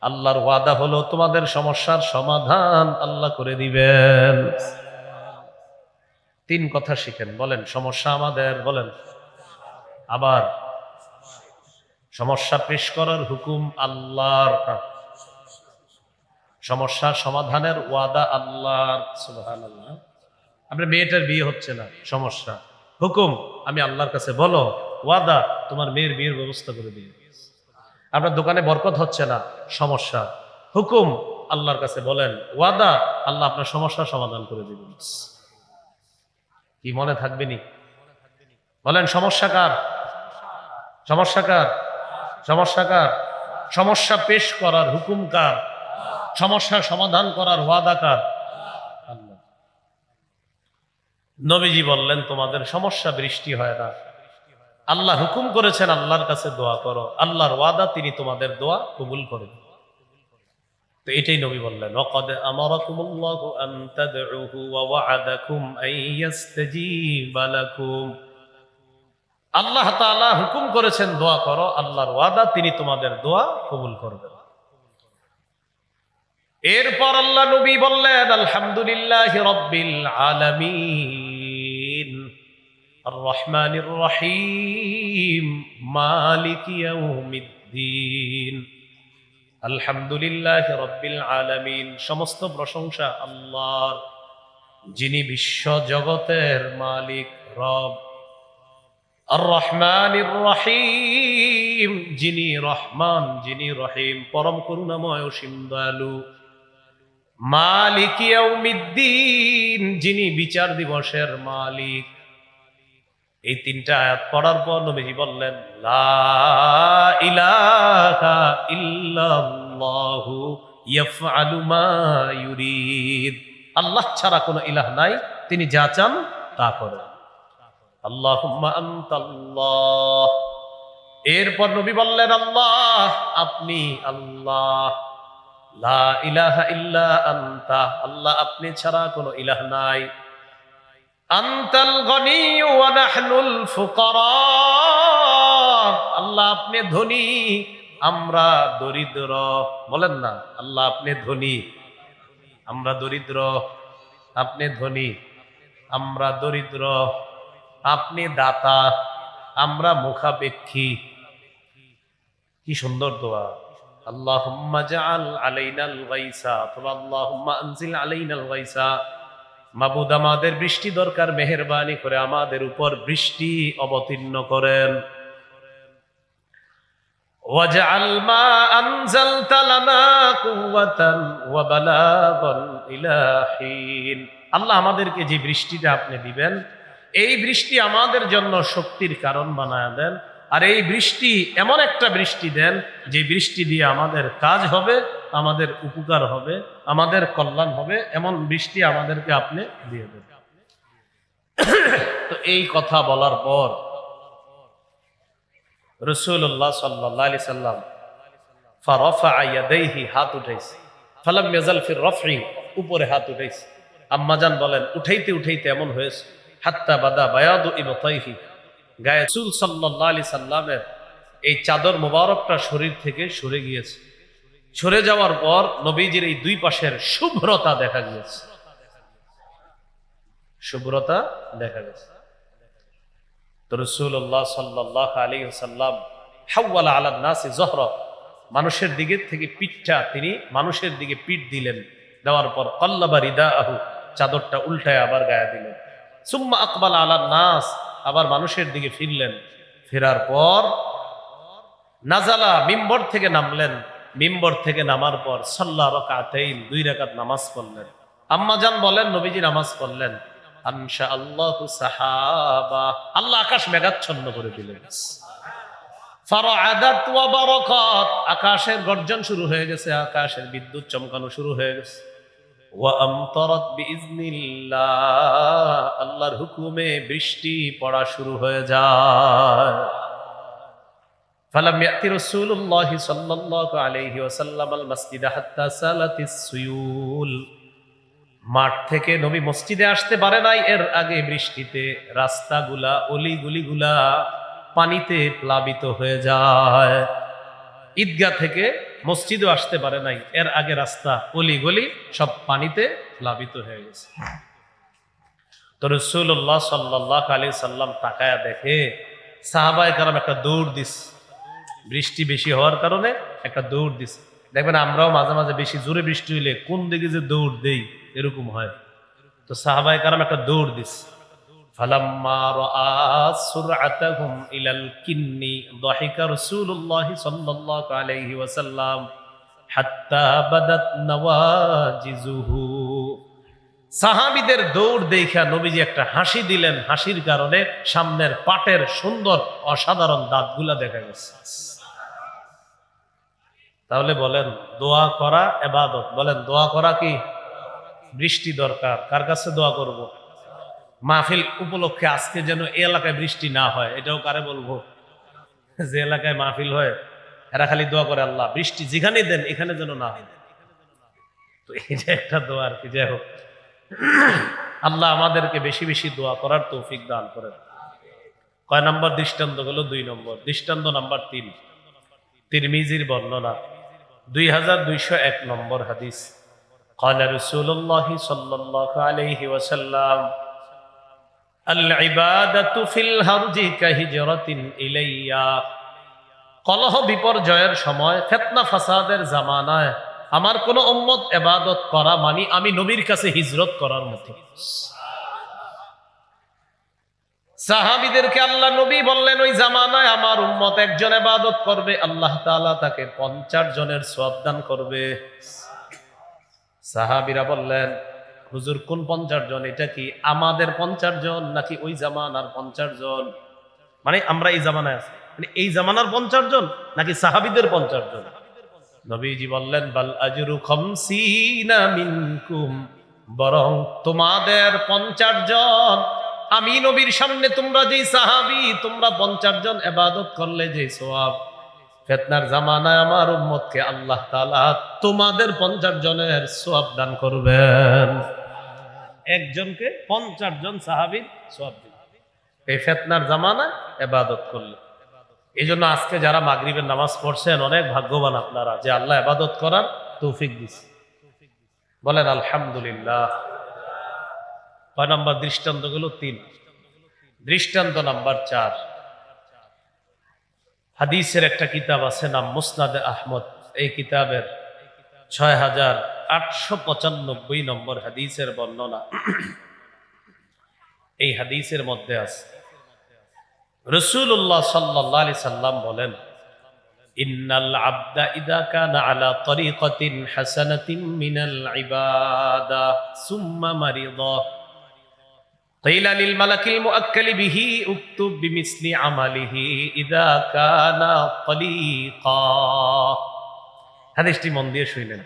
আল্লাহর ওয়াদা হলো তোমাদের সমস্যার সমাধান আল্লাহ করে দিবেন। 3 কথা শিখেন, বলেন সমস্যা আমাদের, বলেন আবার সমস্যা পেশ করার হুকুম আল্লাহর, সমস্যা সমাধানের ওয়াদা আল্লাহর। সুবহানাল্লাহ। আপনার মেয়েটার বিয়ে হচ্ছে না, সমস্যা, হুকুম আমি আল্লাহর কাছে বলো, ওয়াদা তোমার মেয়ের বিয়ের ব্যবস্থা করে দিয়ে। আপনার দোকানে বরকত হচ্ছে না, সমস্যা, হুকুম আল্লাহর কাছে বলেন, ওয়াদা আল্লাহ আপনার সমস্যার সমাধান করে দিবেন। কি মনে থাকবে নি? বলেন সমস্যা কার? সমস্যা কার? সমস্যা কার? সমস্যা পেশ করার হুকুম কার? সমস্যা সমাধান করার ওয়াদা কার? আল্লাহ। নবীজি বললেন তোমাদের সমস্যা বৃষ্টি হয় না, আল্লাহ হুকুম করেছেন আল্লাহর কাছে দোয়া করো, আল্লাহর ওয়াদা তিনি তোমাদের দোয়া কবুল করেন। তো এটাই নবী বললেন, ওয়াকাদ আমারাকুমুল্লাহু আন তাদউহু ওয়া ওয়া'আদাকুম আন ইস্তাজিবা লাকুম। আল্লাহ তাআলা হুকুম করেছেন দোয়া করো, আল্লাহর ওয়াদা তিনি তোমাদের দোয়া কবুল করবেন। এরপর আল্লাহ নবী বললেন, আলহামদুলিল্লাহি রাব্বিল আলামিন আর রহমানির রহিম মালিকি ইয়াউমিদ্দিন। আলহামদুলিল্লাহি রাব্বিল আলামিন, সমস্ত প্রশংসা আল্লাহর, যিনি বিশ্ব জগতের মালিক, রব। আর রহমানির রহিম, যিনি রহমান, যিনি রহিম, পরম করুণাময় অসীম দয়ালু। মালিক ইয়াউমিদ্দিন, যিনি বিচার দিবসের মালিক। এই তিনটা আয়াত পড়ার পর নবীজি বললেন, লা ইলাহা ইল্লাল্লাহু ইয়াফআলু মা ইউরিদ। আল্লাহ ছাড়া কোনো ইলাহ নাই, তিনি যা চান তা করেন। আল্লাহুম্মা আনতাল্লাহ। এরপর নবী বললেন, আল্লাহ আপনি আল্লাহ, লা ইলাহা ইল্লা আনতা, আল্লাহ আপনি ছাড়া কোনো ইলাহ নাই। আনতাল গনিয়্যু ওয়া নাহনুল ফুকারা, আল্লাহ আপনি ধনী, আমরা দরিদ্র। বলেন না, আল্লাহ আপনি ধনী, আমরা দরিদ্র। আপনি ধনী, আমরা দরিদ্র। আপনি দাতা, আমরা মুখাপেক্ষী। কি সুন্দর দোয়া। আল্লাহুম্মা জাআল আলাইনাল গায়সা, অথবা আল্লাহুম্মা আনজিল আলাইনাল গায়সা। মাবুদ আমাদের বৃষ্টি দরকার, মেহেরবানি করে আমাদের উপর বৃষ্টি অবতীর্ণ করেন। ওয়াজআল মা আনজালতা লানা কুওয়াতান ওয়া বালাগান ইলা হিন। আল্লাহ আমাদেরকে যে বৃষ্টিটা আপনি দিবেন, এই বৃষ্টি আমাদের জন্য শক্তির কারণ বানায় দেন। আর এই বৃষ্টি এমন একটা বৃষ্টি দেন, যে বৃষ্টি দিয়ে আমাদের কাজ হবে, আমাদের উপকার হবে, আমাদের কল্যাণ হবে, এমন বৃষ্টি আমাদেরকে আপনি দিয়ে দেন। তো এই কথা বলার পর রাসূলুল্লাহ সাল্লাল্লাহু আলাইহি সাল্লাম ফারাফা ইয়াদাইহি, হাত উঠাইছে। ফালাম ইয়াজাল ফির রাফই, উপরে হাত উঠাইছে। আম্মাজান বলেন, উঠাইতে উঠাইতে এমন হয়েছে, হাত্তা বাদা বায়াদু ইবতাইহি, গায়ে রাসূল সাল্লাল্লাহু আলাইহি সাল্লামের এই চাদর মোবারকটা শরীর থেকে সরে গিয়েছে। সরে যাওয়ার পর নবীজির এই দুই পাশের শুভ্রতা দেখা গিয়েছে, শুভ্রতা দেখা গেছে। তো রাসূলুল্লাহ সাল্লাল্লাহু আলাইহি ওয়াসাল্লাম হাওয়ালা আলান নাসি যহরা, মানুষের দিকে থেকে পিঠটা তিনি মানুষের দিকে পিঠ দিলেন। দেওয়ার পর কাল্লাবা রিদাআহু, চাদরটা উল্টায় আবার গায়ে দিলেন। সুম্মা আকবালা আলান নাস, আবার মানুষের দিকে ফিরলেন। ফেরার পর নাজালা, মিম্বর থেকে নামলেন। মিম্বর থেকে নামার পর সাল্লা রাকাতাইন, 2 রাকাত নামাজ পড়লেন। আম্মাজান বলেন, নবীজি নামাজ পড়লেন। আনশা আল্লাহু সাহাবা, আল্লাহ আকাশ মেঘাচ্ছন্ন করে দিলেন। ফারাআদাত ওয়া বারাকাত, আকাশের গর্জন শুরু হয়ে গেছে, আকাশের বিদ্যুৎ চমকানো শুরু হয়ে গেছে। ওয়া আমতারাত বিইজনিল্লাহ, আল্লাহর হুকুমে বৃষ্টি পড়া শুরু হয়ে যায়। ফালাম ইয়াতি রাসূলুল্লাহ সাল্লাল্লাহু আলাইহি ওয়াসাল্লাম আল মাসজিদ হাত্তা সালাতিস সুয়ুল, মাঠ থেকে নবী মসজিদে আসতে পারে নাই এর আগে বৃষ্টিতে রাস্তাগুলা, অলিগুলিগুলা পানিতে প্লাবিত হয়ে যায়। ঈদগাহ থেকে মসজিদও আসতে পারে নাই, এর আগে রাস্তা, অলিগলি সব পানিতে প্লাবিত হয়ে গেছে। তো রাসূলুল্লাহ সাল্লাল্লাহু আলাইহি সাল্লাম তাকায়া দেখে সাহাবায়ে কেরাম একটা দৌড় দিস, বৃষ্টি বেশি হওয়ার কারণে একটা দৌড় দিস। দেখবেন আমরাও মাঝে মাঝে বেশি জোরে বৃষ্টি হইলে কোন দিকে যে দৌড় দেই এরকম হয়। তো সাহাবায়ে কেরাম একটা দৌড় দিস। ফালাম্মা রাআ সুরআতাহুম ইলাল কিন্নি দাহিকা রাসূলুল্লাহ সাল্লাল্লাহু আলাইহি ওয়াসাল্লাম হাত্তা বাদাত নওয়াজিজুহু। সাহাবীদের দৌড় দেখা নবীজি একটা হাসি দিলেন, হাসির কারণে সামনের পাটের সুন্দর অসাধারণ দাঁতগুলা দেখা গেছে। তাহলে বলেন দোয়া করা ইবাদত, বলেন দোয়া করা কি? বৃষ্টি দরকার, কার কাছে দোয়া করব? মাহফিল উপলক্ষে আজকে যেন এই এলাকায় বৃষ্টি না হয়, এটাও কারে বলবো? যে এলাকায় মাহফিল হয় এরা খালি দোয়া করে আল্লাহ বৃষ্টি যেখানে দেন এখানে যেন না হয়। তো এটা একটা দোয়া আর কি। যাই হোক, আল্লাহ আমাদেরকে বেশি বেশি দোয়া করার তৌফিক দান করেন। কয় নম্বর দৃষ্টান্ত হলো? 2 নম্বর দৃষ্টান্ত নাম্বার 3, তিরমিজির বর্ণনা 2201 নম্বর হাদিস। قال رسول الله صلى الله عليه وسلم العبادة في الهرج كهجرة إلي। কলহ বিপর্যয়ের সময়, ফিতনা ফাসাদের জামানায় আমার কোন উম্মত ইবাদত করা মানে আমি নবীর কাছে হিজরত করার মতো। সাহাবীদেরকে আল্লাহ নবী বললেন ওই জামানায় আমার উম্মত একজন ইবাদত করবে, আল্লাহ তাআলা তাকে 50 জনের সওয়াব দান করবে। সাহাবীরা বললেন হুজুর কোন 50 জন? এটা কি আমাদের 50 জন নাকি ওই জামানার 50 জন? মানে আমরা এই জামানায় আছি, মানে এই জামানার 50 জন নাকি সাহাবীদের 50 জন? নবীজি বললেন বাল আজরু 50 মিনকুম, বরং তোমাদের 50 জন। আমি নবীর সামনে তোমরা যেই সাহাবী, তোমরা 50 জন ইবাদত করলে যে সওয়াব, ফিতনার জামানায় আমার উম্মতকে আল্লাহ তাআলা তোমাদের 50 জনের সওয়াব দান করবেন। একজনকে 50 জন সাহাবীর সওয়াব দিবেন এই ফিতনার জামানায় ইবাদত করলে। এই জন্য আজকে যারা মাগরিবের নামাজ পড়ছেন অনেক ভাগ্যবান আপনারা যে আল্লাহ ইবাদত করার তৌফিক দিয়েছে। বলেন আলহামদুলিল্লাহ। কয় নম্বর দৃষ্টান্ত গুলো? 3। দৃষ্টান্ত নাম্বার 4, হাদিসের একটা কিতাব আছে নাম মুসনাদে আহমদ। এই কিতাবের 6895 নম্বর হাদিসের বর্ণনা। এই হাদিসের মধ্যে আছে রাসূলুল্লাহ সাল্লাল্লাহু আলাইহি সাল্লাম বলেন ইন্নাল আবদা ইযা কানা আলা তরিকাতিন হাসানাতিন মিনাল ইবাদা সুম্মা মারিদা কিলা লিল মালাকিল মুআক্কালি বিহি উকতুব বিমিসলি আমালিহি ইযা কানা তালিকা। হাদিসটি মন দিয়ে শুনলেন।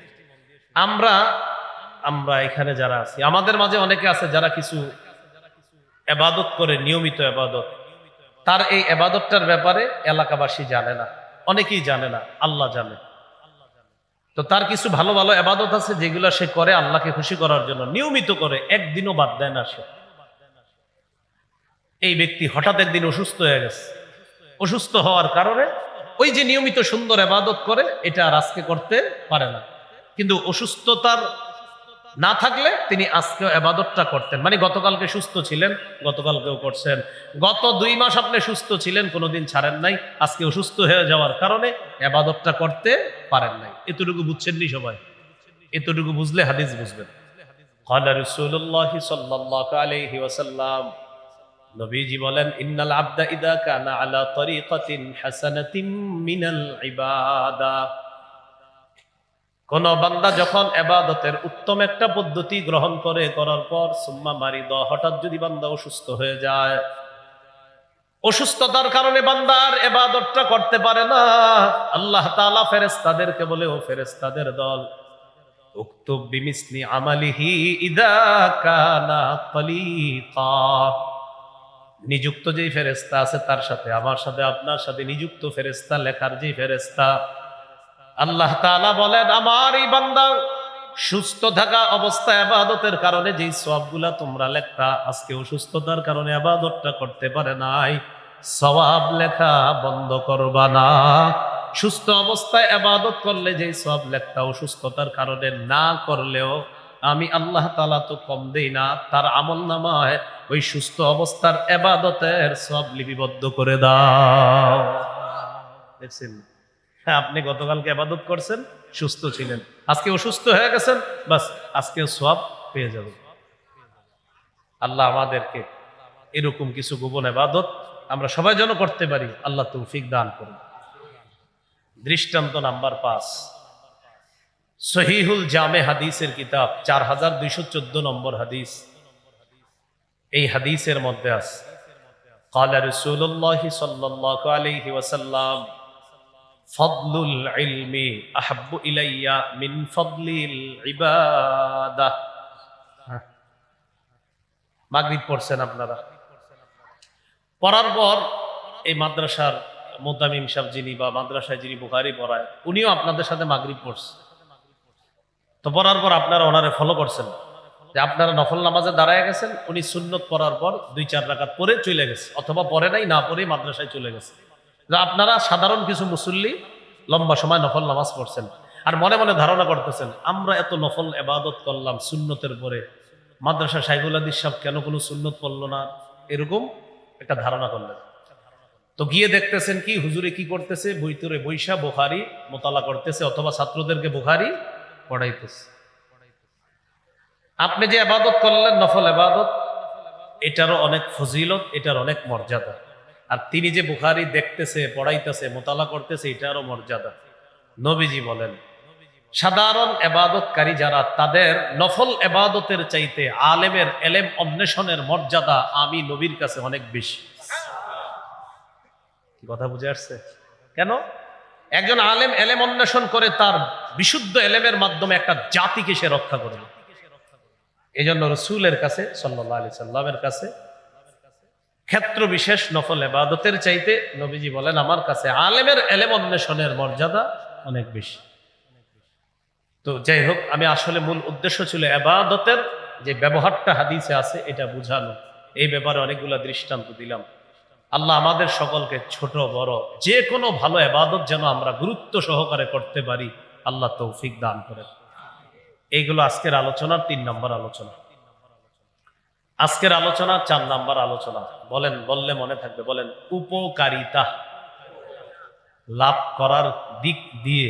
আমরা এখানে যারা আছি আমাদের মাঝে অনেকে আছে যারা কিছু ইবাদত করে, নিয়মিত ইবাদত, তার এই ইবাদতটার ব্যাপারে এলাকাবাসী জানে না, অনেকেই জানে না, আল্লাহ জানে। তো তার কিছু ভালো ভালো ইবাদত আছে যেগুলো সে করে আল্লাহকে খুশি করার জন্য, নিয়মিত করে, একদিনও বাদ দেয় না সে। এই ব্যক্তি হঠাৎ একদিন অসুস্থ হয়ে গেছে, অসুস্থ হওয়ার কারণে ওই যে নিয়মিত সুন্দর ইবাদত করে এটা আর আজকে করতে পারে না, কিন্তু অসুস্থতার না থাকলে তিনি আজকে ইবাদতটা করতেন। মানে গতকালকে সুস্থ ছিলেন, গতকালকেও করছেন, গত 2 মাস আপনি সুস্থ ছিলেন, কোনোদিন ছাড়েন নাই, আজকে অসুস্থ হয়ে যাওয়ার কারণে ইবাদতটা করতে পারেন নাই। এতটুকু বুঝছেন নি সবাই? এতটুকু বুঝলে হাদিস বুঝবেন। ক্বালা রাসূলুল্লাহ সাল্লাল্লাহু আলাইহি ওয়াসাল্লাম, নবীজি বলেন ইন্নাল আবদা ইযা কানা আলা তরিকাতিন হাসানাতিন মিনাল ইবাদা, কোন বান্দা যখন ইবাদতের উত্তম একটা পদ্ধতি গ্রহণ করে, করার পর সুম্মা মারিদা, হঠাৎ যদি বান্দা অসুস্থ হয়ে যায়, অসুস্থতার কারণে বান্দার ইবাদতটা করতে পারে না, আল্লাহ তাআলা ফেরেশতাদেরকে বলে, ও ফেরেশতাদের দল, উকতুব বিমিসলি আমালিহি ইযা কানা তালিকা, নিযুক্ত যেই ফেরেশতা আছে তার সাথে, আমার সাথে, আপনার সাথে নিযুক্ত ফেরেশতা, লেখার যেই ফেরেশতা, আল্লাহ তাআলা বলেন আমার এই বান্দা সুস্থ থাকা অবস্থায় ইবাদতের কারণে যেই সওয়াবগুলা তোমরা লেখতা, আজকে অসুস্থতার কারণে ইবাদতটা করতে পারে নাই, সওয়াব লেখা বন্ধ করবা না। সুস্থ অবস্থায় ইবাদত করলে যেই সওয়াব লেখতা, অসুস্থতার কারণে না করলেও আমি আল্লাহ তাআলা তো কম দেই না, তার আমলনামায় ওই সুস্থ অবস্থার ইবাদতের সওয়াব লিপিবদ্ধ করে দাও। দেখছেন, হ্যাঁ, আপনি গতকালকে ইবাদত করছেন, সুস্থ ছিলেন, আজকে অসুস্থ হয়ে গেছেন, বাস আজকেও সওয়াব পেয়ে যাবেন। আল্লাহ আমাদেরকে এরকম কিছু গোপন ইবাদত আমরা সবাই যেন করতে পারি, আল্লাহ তৌফিক দান করুন। দৃষ্টান্ত নাম্বার 5, সহিহুল জামে হাদিসের কিতাব 4214 নম্বর হাদিস। এই হাদিসের মধ্যে আছে, ক্বালা রাসূলুল্লাহি সাল্লাল্লাহু আলাইহি ওয়াসাল্লাম, ফাদলুল ইলমি আহাব্বু ইলাইয়া মিন ফাদলিল ইবাদাহ। মাগরিব পড়ছেন আপনারা, পড়ার পর এই মাদ্রাসার মুতামিম সাহেব যিনি বা মাদ্রাসায় যিনি বুখারী পড়ায়, উনিও আপনাদের সাথে মাগরিব পড়ছে। তো পড়ার পর আপনারা ওনারে ফলো করছেন, যে আপনারা নফল নামাজে দাঁড়ায় গেছেন, উনি সুন্নত পড়ার পর 2-4 রাকাত পড়ে চলে গেছে, অথবা পড়ে নাই, না পড়েই মাদ্রাসায় চলে গেছে। আপনারা সাধারণ কিছু মুসল্লি লম্বা সময় নফল নামাজ পড়ছেন, আর মনে মনে ধারণা করতেছেন আমরা এত নফল ইবাদত করলাম সুন্নতের পরে, মাদ্রাসা শাইখুল হাদিস সাহেব কেন কোনো সুন্নত পড়লো না, এরকম একটা ধারণা করলেন। তো গিয়ে দেখতেছেন কি হুজুরে কি করতেছে, বইতরে বৈশা বুখারী মোতালা করতেছে, অথবা ছাত্রদেরকে বুখারী পড়াইতেছে। আপনি যে ইবাদত করলেন নফল ইবাদত, এটারও অনেক ফজিলত, এটার অনেক মর্যাদা। আর তিনি যে বুখারী দেখতেছে, পড়াইতেছে, মোতালা করতেছে, এটারও মর্যাদা। নবীজি বলেন, সাধারণ ইবাদতকারী যারা, তাদের নফল ইবাদতের চাইতে আলেমের ইলম অন্বেষণের মর্যাদা আমি নবীর কাছে অনেক বেশি। কথা বুঝে আসছে? কেন? একজন আলেম ইলম অন্বেষণ করে, তার বিশুদ্ধ ইলমের মাধ্যমে একটা জাতিকে সে রক্ষা করবে। এই জন্য রাসূলের কাছে সাল্লাল্লাহু আলাইহি সাল্লামের কাছে ক্ষেত্র বিশেষ নফল ইবাদতের চাইতে নবীজি বলেন আমার কাছে আলেমের ইলম অন্বেষণের মর্যাদা অনেক বেশি। তো যাই হোক, আমি আসলে মূল উদ্দেশ্য ছিল ইবাদতের যে ব্যবহারটা হাদিসে আছে এটা বোঝানো। এই ব্যাপারে অনেকগুলো দৃষ্টান্ত দিলাম। আল্লাহ আমাদের সকলকে ছোট বড় যে কোনো ভালো ইবাদত যেন আমরা গুরুত্ব সহকারে করতে পারি, আল্লাহ তৌফিক দান করেন। এইগুলো আজকের আলোচনার 3 নম্বর আলোচনা। আজকের আলোচনা 4 নম্বর আলোচনা। বলেন, বললে মনে থাকবে, বলেন। উপকারিতা লাভ করার দিক দিয়ে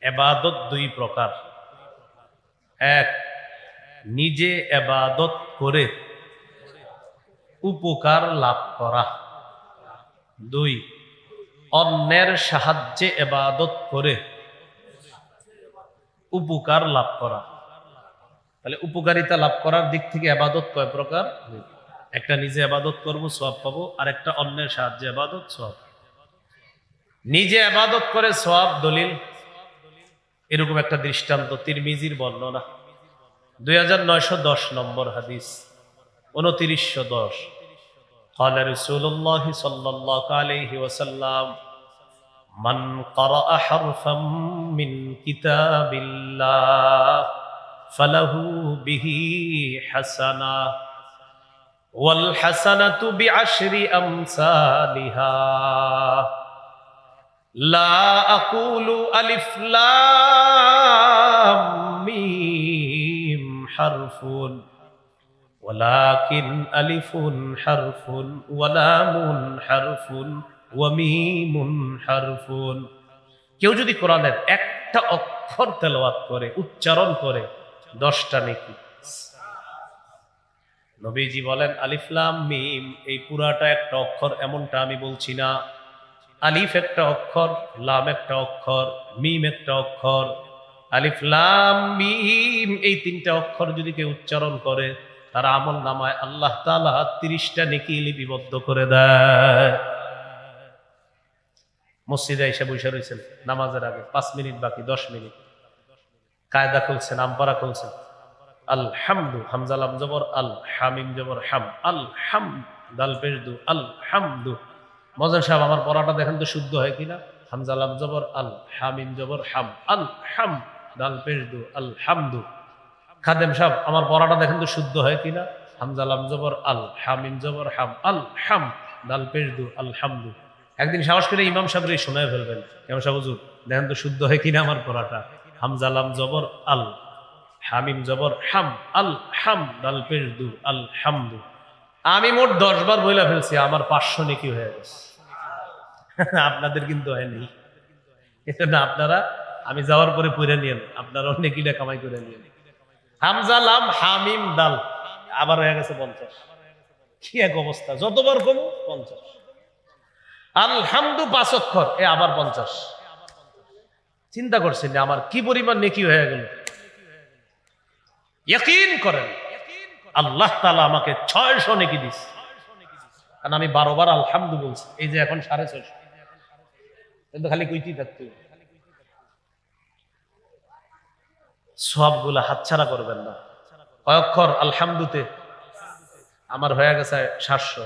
ইবাদত 2 প্রকার। 1, নিজে ইবাদত করে উপকার লাভ করা। 2, অন্যের সাহায্যে ইবাদত করে উপকার লাভ করা। তাহলে উপকারিতা লাভ করার দিক থেকে ইবাদত কয় প্রকার? একটা নিজে ইবাদত করব, সওয়াব পাবো, আর একটা অন্যের সাহায্যে ইবাদত, সওয়াব। নিজে ইবাদত করে সওয়াব দলিল, এরকম একটা দৃষ্টান্ত তিরমিজির বর্ণনা 2910 নম্বর হাদিস, 2910। قال رسول الله صلى الله عليه وسلم من قرأ حرفا من كتاب الله فله به حسنة والحسنة بعشر أمثالها لا أقول ألف لام ميم حرف ولكن ألف حرف ولام حرف وميم حرف। কেউ যদি কোরআনের একটা অক্ষর তেলাওয়াত করে, উচ্চারণ করে, 10টা নেকি। নবীজি বলেন আলিফ লাম মিম, এই পুরাটা একটা অক্ষর এমনটা আমি বলছি না। আলিফ একটা অক্ষর, লাম একটা অক্ষর, মিম একটা অক্ষর। আলিফ লাম মিম এই 3টা অক্ষর যদি কেউ উচ্চারণ করে, তার আমল নামায় আল্লাহ তাআলা 30টা নেকি লিপিবদ্ধ করে দেয়। মসজিদে এসে বসে রয়েছেন নামাজের আগে, 5 মিনিট বাকি, 10 মিনিট, কায়দা খুলছেন, আমপারা খুলছেন, আলহামদু, হামজা লাম জবর আল, হামিম জবর হাম, আলহাম, দাল পেশ দু, আলহামদু। মজান সাহেব আমার পড়াটা দেখেন তো শুদ্ধ হয় কিনা। হামজা লাম জবর আল, হামিম জবর হাম, আলহাম, দাল পেশ দু, আলহামদু। খাদেম সাহেব আমার পড়াটা দেখেন তো শুদ্ধ হয় কিনা। হামজা লাম জবর আল, হামিম জবর হাম, আলহাম, দাল পেশ দু, আলহামদু। একদিন সাহস করে ইমাম সাহেবরে শোনায় ফেলবেন, ইমাম সাহেব হুজুর দেখেন তো শুদ্ধ হয় কিনা আমার পড়াটা। হামজা লাম জবর আল, হামিম জবর হাম, আল হাম, দাল পেশ দু, আল হামদু। আমি মোট 10 বার বইলা ফেলছি, আমার 500 নেকি হয়ে গেছে। আপনাদের কিন্তু হয়নি। এজন্য আপনারা আমি যাওয়ার পরে পড়ে নিয়েন, আপনারাও নেকিটা কামাই করে নিয়েন। হামজা লাম হামিম দাল, আবার হয়ে গেছে 50। কি এক অবস্থা, যতবার কমু 50। আলহামদু 5 অক্ষর, এ আবার 50। চিন্তা করছেন আমার কি পরিমাণ নেকি হয়ে গেল। ইয়াকিন করেন আল্লাহ তাআলা আমাকে 600 নেকি দিছে, কারণ আমি 12 বার আলহামদু বলছি। এই যে এখন 650, কিন্তু খালি কইতেই থাকতে। সবগুলা হাতছাড়া করবেন না। কয় অক্ষর আলহামদুতে? আমার হয়ে গেছে 700।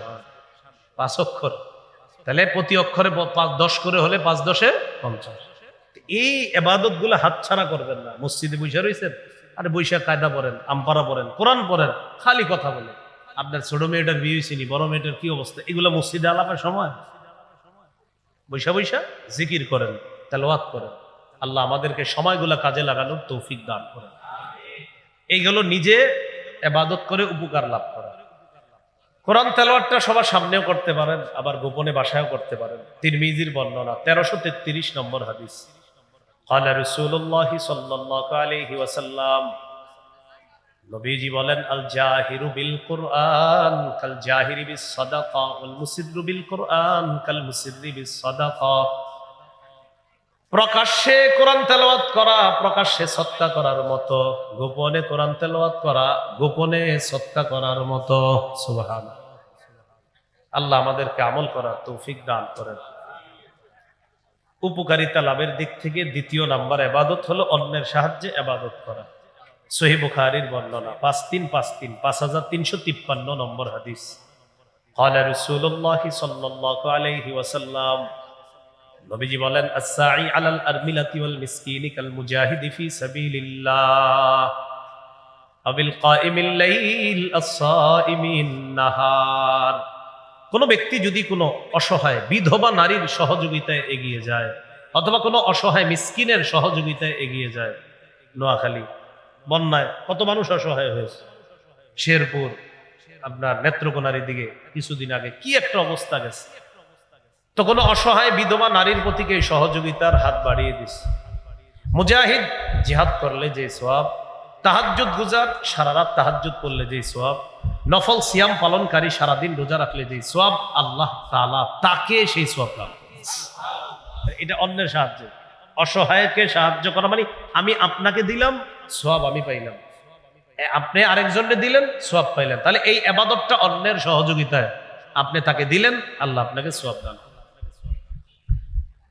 5 অক্ষর, তাহলে প্রতি অক্ষরে 10 করে হলে 5 10 50। এই ইবাদত গুলো হাতছাড়া করবেন না। মসজিদে বসে রয়েছেন, আরে বৈশাখ কায়দা পড়েন, আমপারা পড়েন, কোরআন পড়েন, খালি কথা বলে। আপনার ছোট মেয়েটার বিয়ে হয়েছিনি, বড় মেয়েটার কি অবস্থা, এগুলো মসজিদে আলাপের সময়? বৈশা বৈশা জিকির করেন, তেলাওয়াত করেন। আল্লাহ আমাদেরকে সময়গুলা কাজে লাগানোর তৌফিক দান করেন। এইগুলো নিজে ইবাদত করে উপকার লাভ করা। কোরআন তেলাওয়াতটা সবার সামনেও করতে পারেন, আবার গোপনে বাসায়ও করতে পারেন। তিরমিজির বর্ণনা 1333 নম্বর হাদিস। قال رسول الله صلى الله عليه وسلم, নবীজি বলেন, আল জাহিরু বিল কুরআন কাল জাহিরি বিস সাদাকা ওয়াল মুসিররু বিল কুরআন কাল মুসিররি বিস সাদাকা। প্রকাশ্যে কোরআন তেলাওয়াত করা প্রকাশ্যে সদকা করার মতো, গোপনে কোরআন তেলাওয়াত করা গোপনে সদকা করার মতো। সুবহানাল্লাহ। আল্লাহ আমাদেরকে আমল করার তৌফিক দান করেন। উপকারিতা লাভের দিক থেকে দ্বিতীয় নাম্বার ইবাদত হলো অন্যের সাহায্যে ইবাদত করা। সহিহ বুখারীর বর্ণনা 5353 5353 নম্বর হাদিস। قال رسول الله صلى الله عليه وسلم, নবীজি বলেন, আস-সাঈ আলাল আরমিলাতি ওয়াল মিসকিনি কাল মুজাহিদি ফি সাবিলিল্লাহ আবিল কাইমিল লাইল আস-সাইমিন নাহার। কোন ব্যক্তি যদি কোনো অসহায় বিধবা নারীর সহযোগিতায় এগিয়ে যায়, অথবা কোনো অসহায় মিসকিনের সহযোগিতায় এগিয়ে যায়। নোয়াখালী বন্যায় কত মানুষ অসহায় হয়েছে, শেরপুর, আপনার নেত্রকোনার দিকে কিছুদিন আগে কি একটা অবস্থা গেছে। তো কোনো অসহায় বিধবা নারীর প্রতি এই সহযোগিতার হাত বাড়িয়ে দিছে। মুজাহিদ জিহাদ করলে যে সওয়াব, তাহাজ্জুদ গুজার সারা রাত তাহাজ্জুদ করলে যে সওয়াব, নফল সিয়াম পালনকারী সারাদিন রোজা রাখলে যে সওয়াব, আল্লাহ তাআলা তাকে সেই সওয়াব দান করেন। এটা অন্যের সাহায্য। অসহায়কে সাহায্য করা মানে আমি আপনাকে দিলাম, সওয়াব আমি পাইলাম, আপনি আরেকজনকে দিলেন, সওয়াব পাইলেন। তাহলে এই ইবাদতটা অন্যের সহযোগিতায়, আপনি তাকে দিলেন, আল্লাহ আপনাকে সওয়াব দান।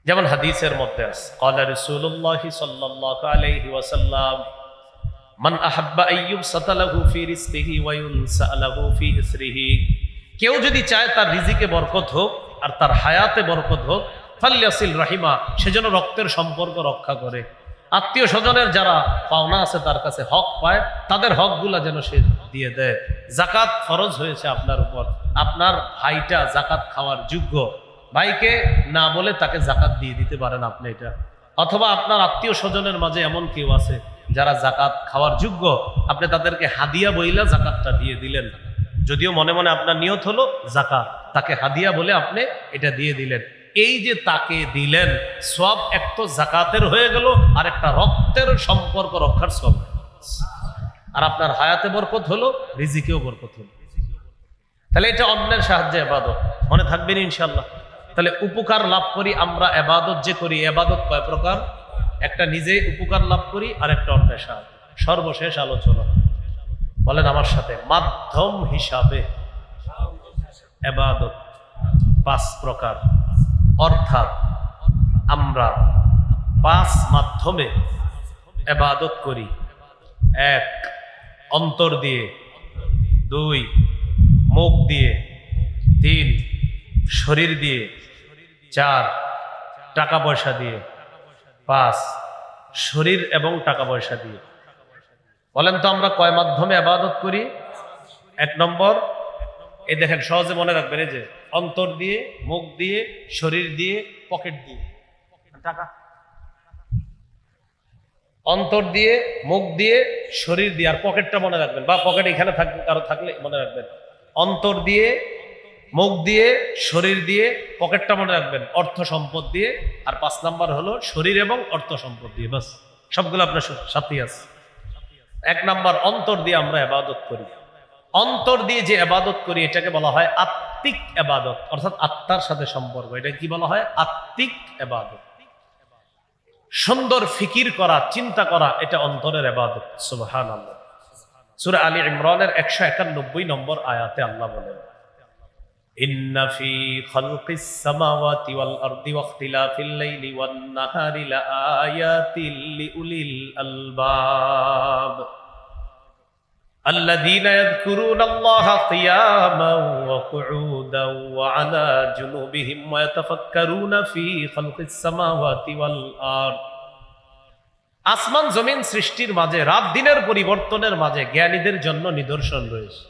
যেমন হাদিসের মধ্যে আছে, ক্বালা রাসূলুল্লাহ সাল্লাল্লাহু আলাইহি ওয়াসাল্লাম, মান আহাব্বা আইয়ুবসাতা লাহু ফি রিজকিহি ওয়া ইউনসা লাহু ফি ইসরিহি। কেউ যদি চায় তার রিজিকে বরকত হোক আর তার হায়াতে বরকত হোক, ফালইয়াসিল রাহিমা, সেজন্য রক্তের সম্পর্ক রক্ষা করে। আত্মীয় স্বজনের যারা পাওনা আছে তার কাছে হক পায়, তাদের হকগুলা যেন সে দিয়ে দেয়। যাকাত ফরজ হয়েছে আপনার উপর, আপনার ভাইটা যাকাত খাওয়ার যোগ্য, ভাইকে না বলে তাকে যাকাত দিয়ে দিতে পারেন আপনি এটা। অথবা আপনার আত্মীয় স্বজনের মাঝে এমন কেউ আছে যারা যাকাত খাওয়ার যোগ্য, আপনি তাদেরকে হাদিয়া বইলা যাকাতটা দিয়ে দিলেন। যদিও মনে মনে আপনার নিয়ত হলো যাকাত, তাকে হাদিয়া বলে আপনি এটা দিয়ে দিলেন। এই যে তাকে দিলেন, সব এক তো যাকাতের হয়ে গেল, আর একটা রক্তের সম্পর্ক রক্ষার সব। আর আপনার হায়াতে বরকত হলো, রিজিকেও বরকত হলো। তাহলে এটা অন্যের সাহায্যে ইবাদত, মনে থাকবেন ইনশাআল্লাহ। তাহলে উপকার লাভ করি আমরা, ইবাদত যে করি, ইবাদত কয় প্রকার? একটা নিজে উপকার লাভ করি, আর একটা অন্যের সাহায্য। সর্বশেষ আলোচনা বলেন আমার সাথে, মাধ্যম হিসাবে ইবাদত 5 প্রকার। অর্থাৎ আমরা 5 মাধ্যমে ইবাদত করি। 1 অন্তর দিয়ে, 2 মুখ দিয়ে, 3 শরীর দিয়ে, 4 টাকা পয়সা দিয়ে, 5 শরীর এবং টাকা পয়সা দিয়ে। বলেন তো আমরা কয় মাধ্যমে ইবাদত করি? 1 নম্বর, এই দেখেন সহজে মনে রাখবেন, এই যে অন্তর দিয়ে, মুখ দিয়ে, শরীর দিয়ে, পকেট দিয়ে। টাকা অন্তর দিয়ে, মুখ দিয়ে, শরীর দিয়ে, আর পকেটটা মনে রাখবেন, বা পকেট এখানে থাকবে কারো থাকলে মনে রাখবেন। অন্তর দিয়ে, মুখ দিয়ে, শরীর দিয়ে, পকেটটা মনে রাখবেন, অর্থ সম্পদ দিয়ে, আর 5 নাম্বার হলো শরীর এবং অর্থ সম্পদ দিয়ে। বাস, সবগুলো আপনার সাথেই আছে। 1 নাম্বার, অন্তর দিয়ে আমরা ইবাদত করি। অন্তর দিয়ে যে ইবাদত করি এটাকে বলা হয় আত্মিক ইবাদত, অর্থাৎ আত্মার সাথে সম্পর্ক। এটা কি বলা হয়? আত্মিক ইবাদত। সুন্দর ফিকির করা, চিন্তা করা, এটা অন্তরের ইবাদত। সুবহানাল্লাহ। সূরা আলী ইমরানের 191 নম্বর আয়াতে আল্লাহ বলেন, ইন্না ফি খালকিস সামাওয়াতি ওয়াল আরদি ওয়াখতিলাফিল লাইলি ওয়ান নাহারি লাআয়াতিল লিউলিল আলবাব الذين يذكرون الله قياما وقعودا وعلى جنوبهم ويتفكرون في خلق السماوات والأرض। আসমান জমিন সৃষ্টির মাঝে, রাত দিনের পরিবর্তনের মাঝে জ্ঞানীদের জন্য নিদর্শন রয়েছে।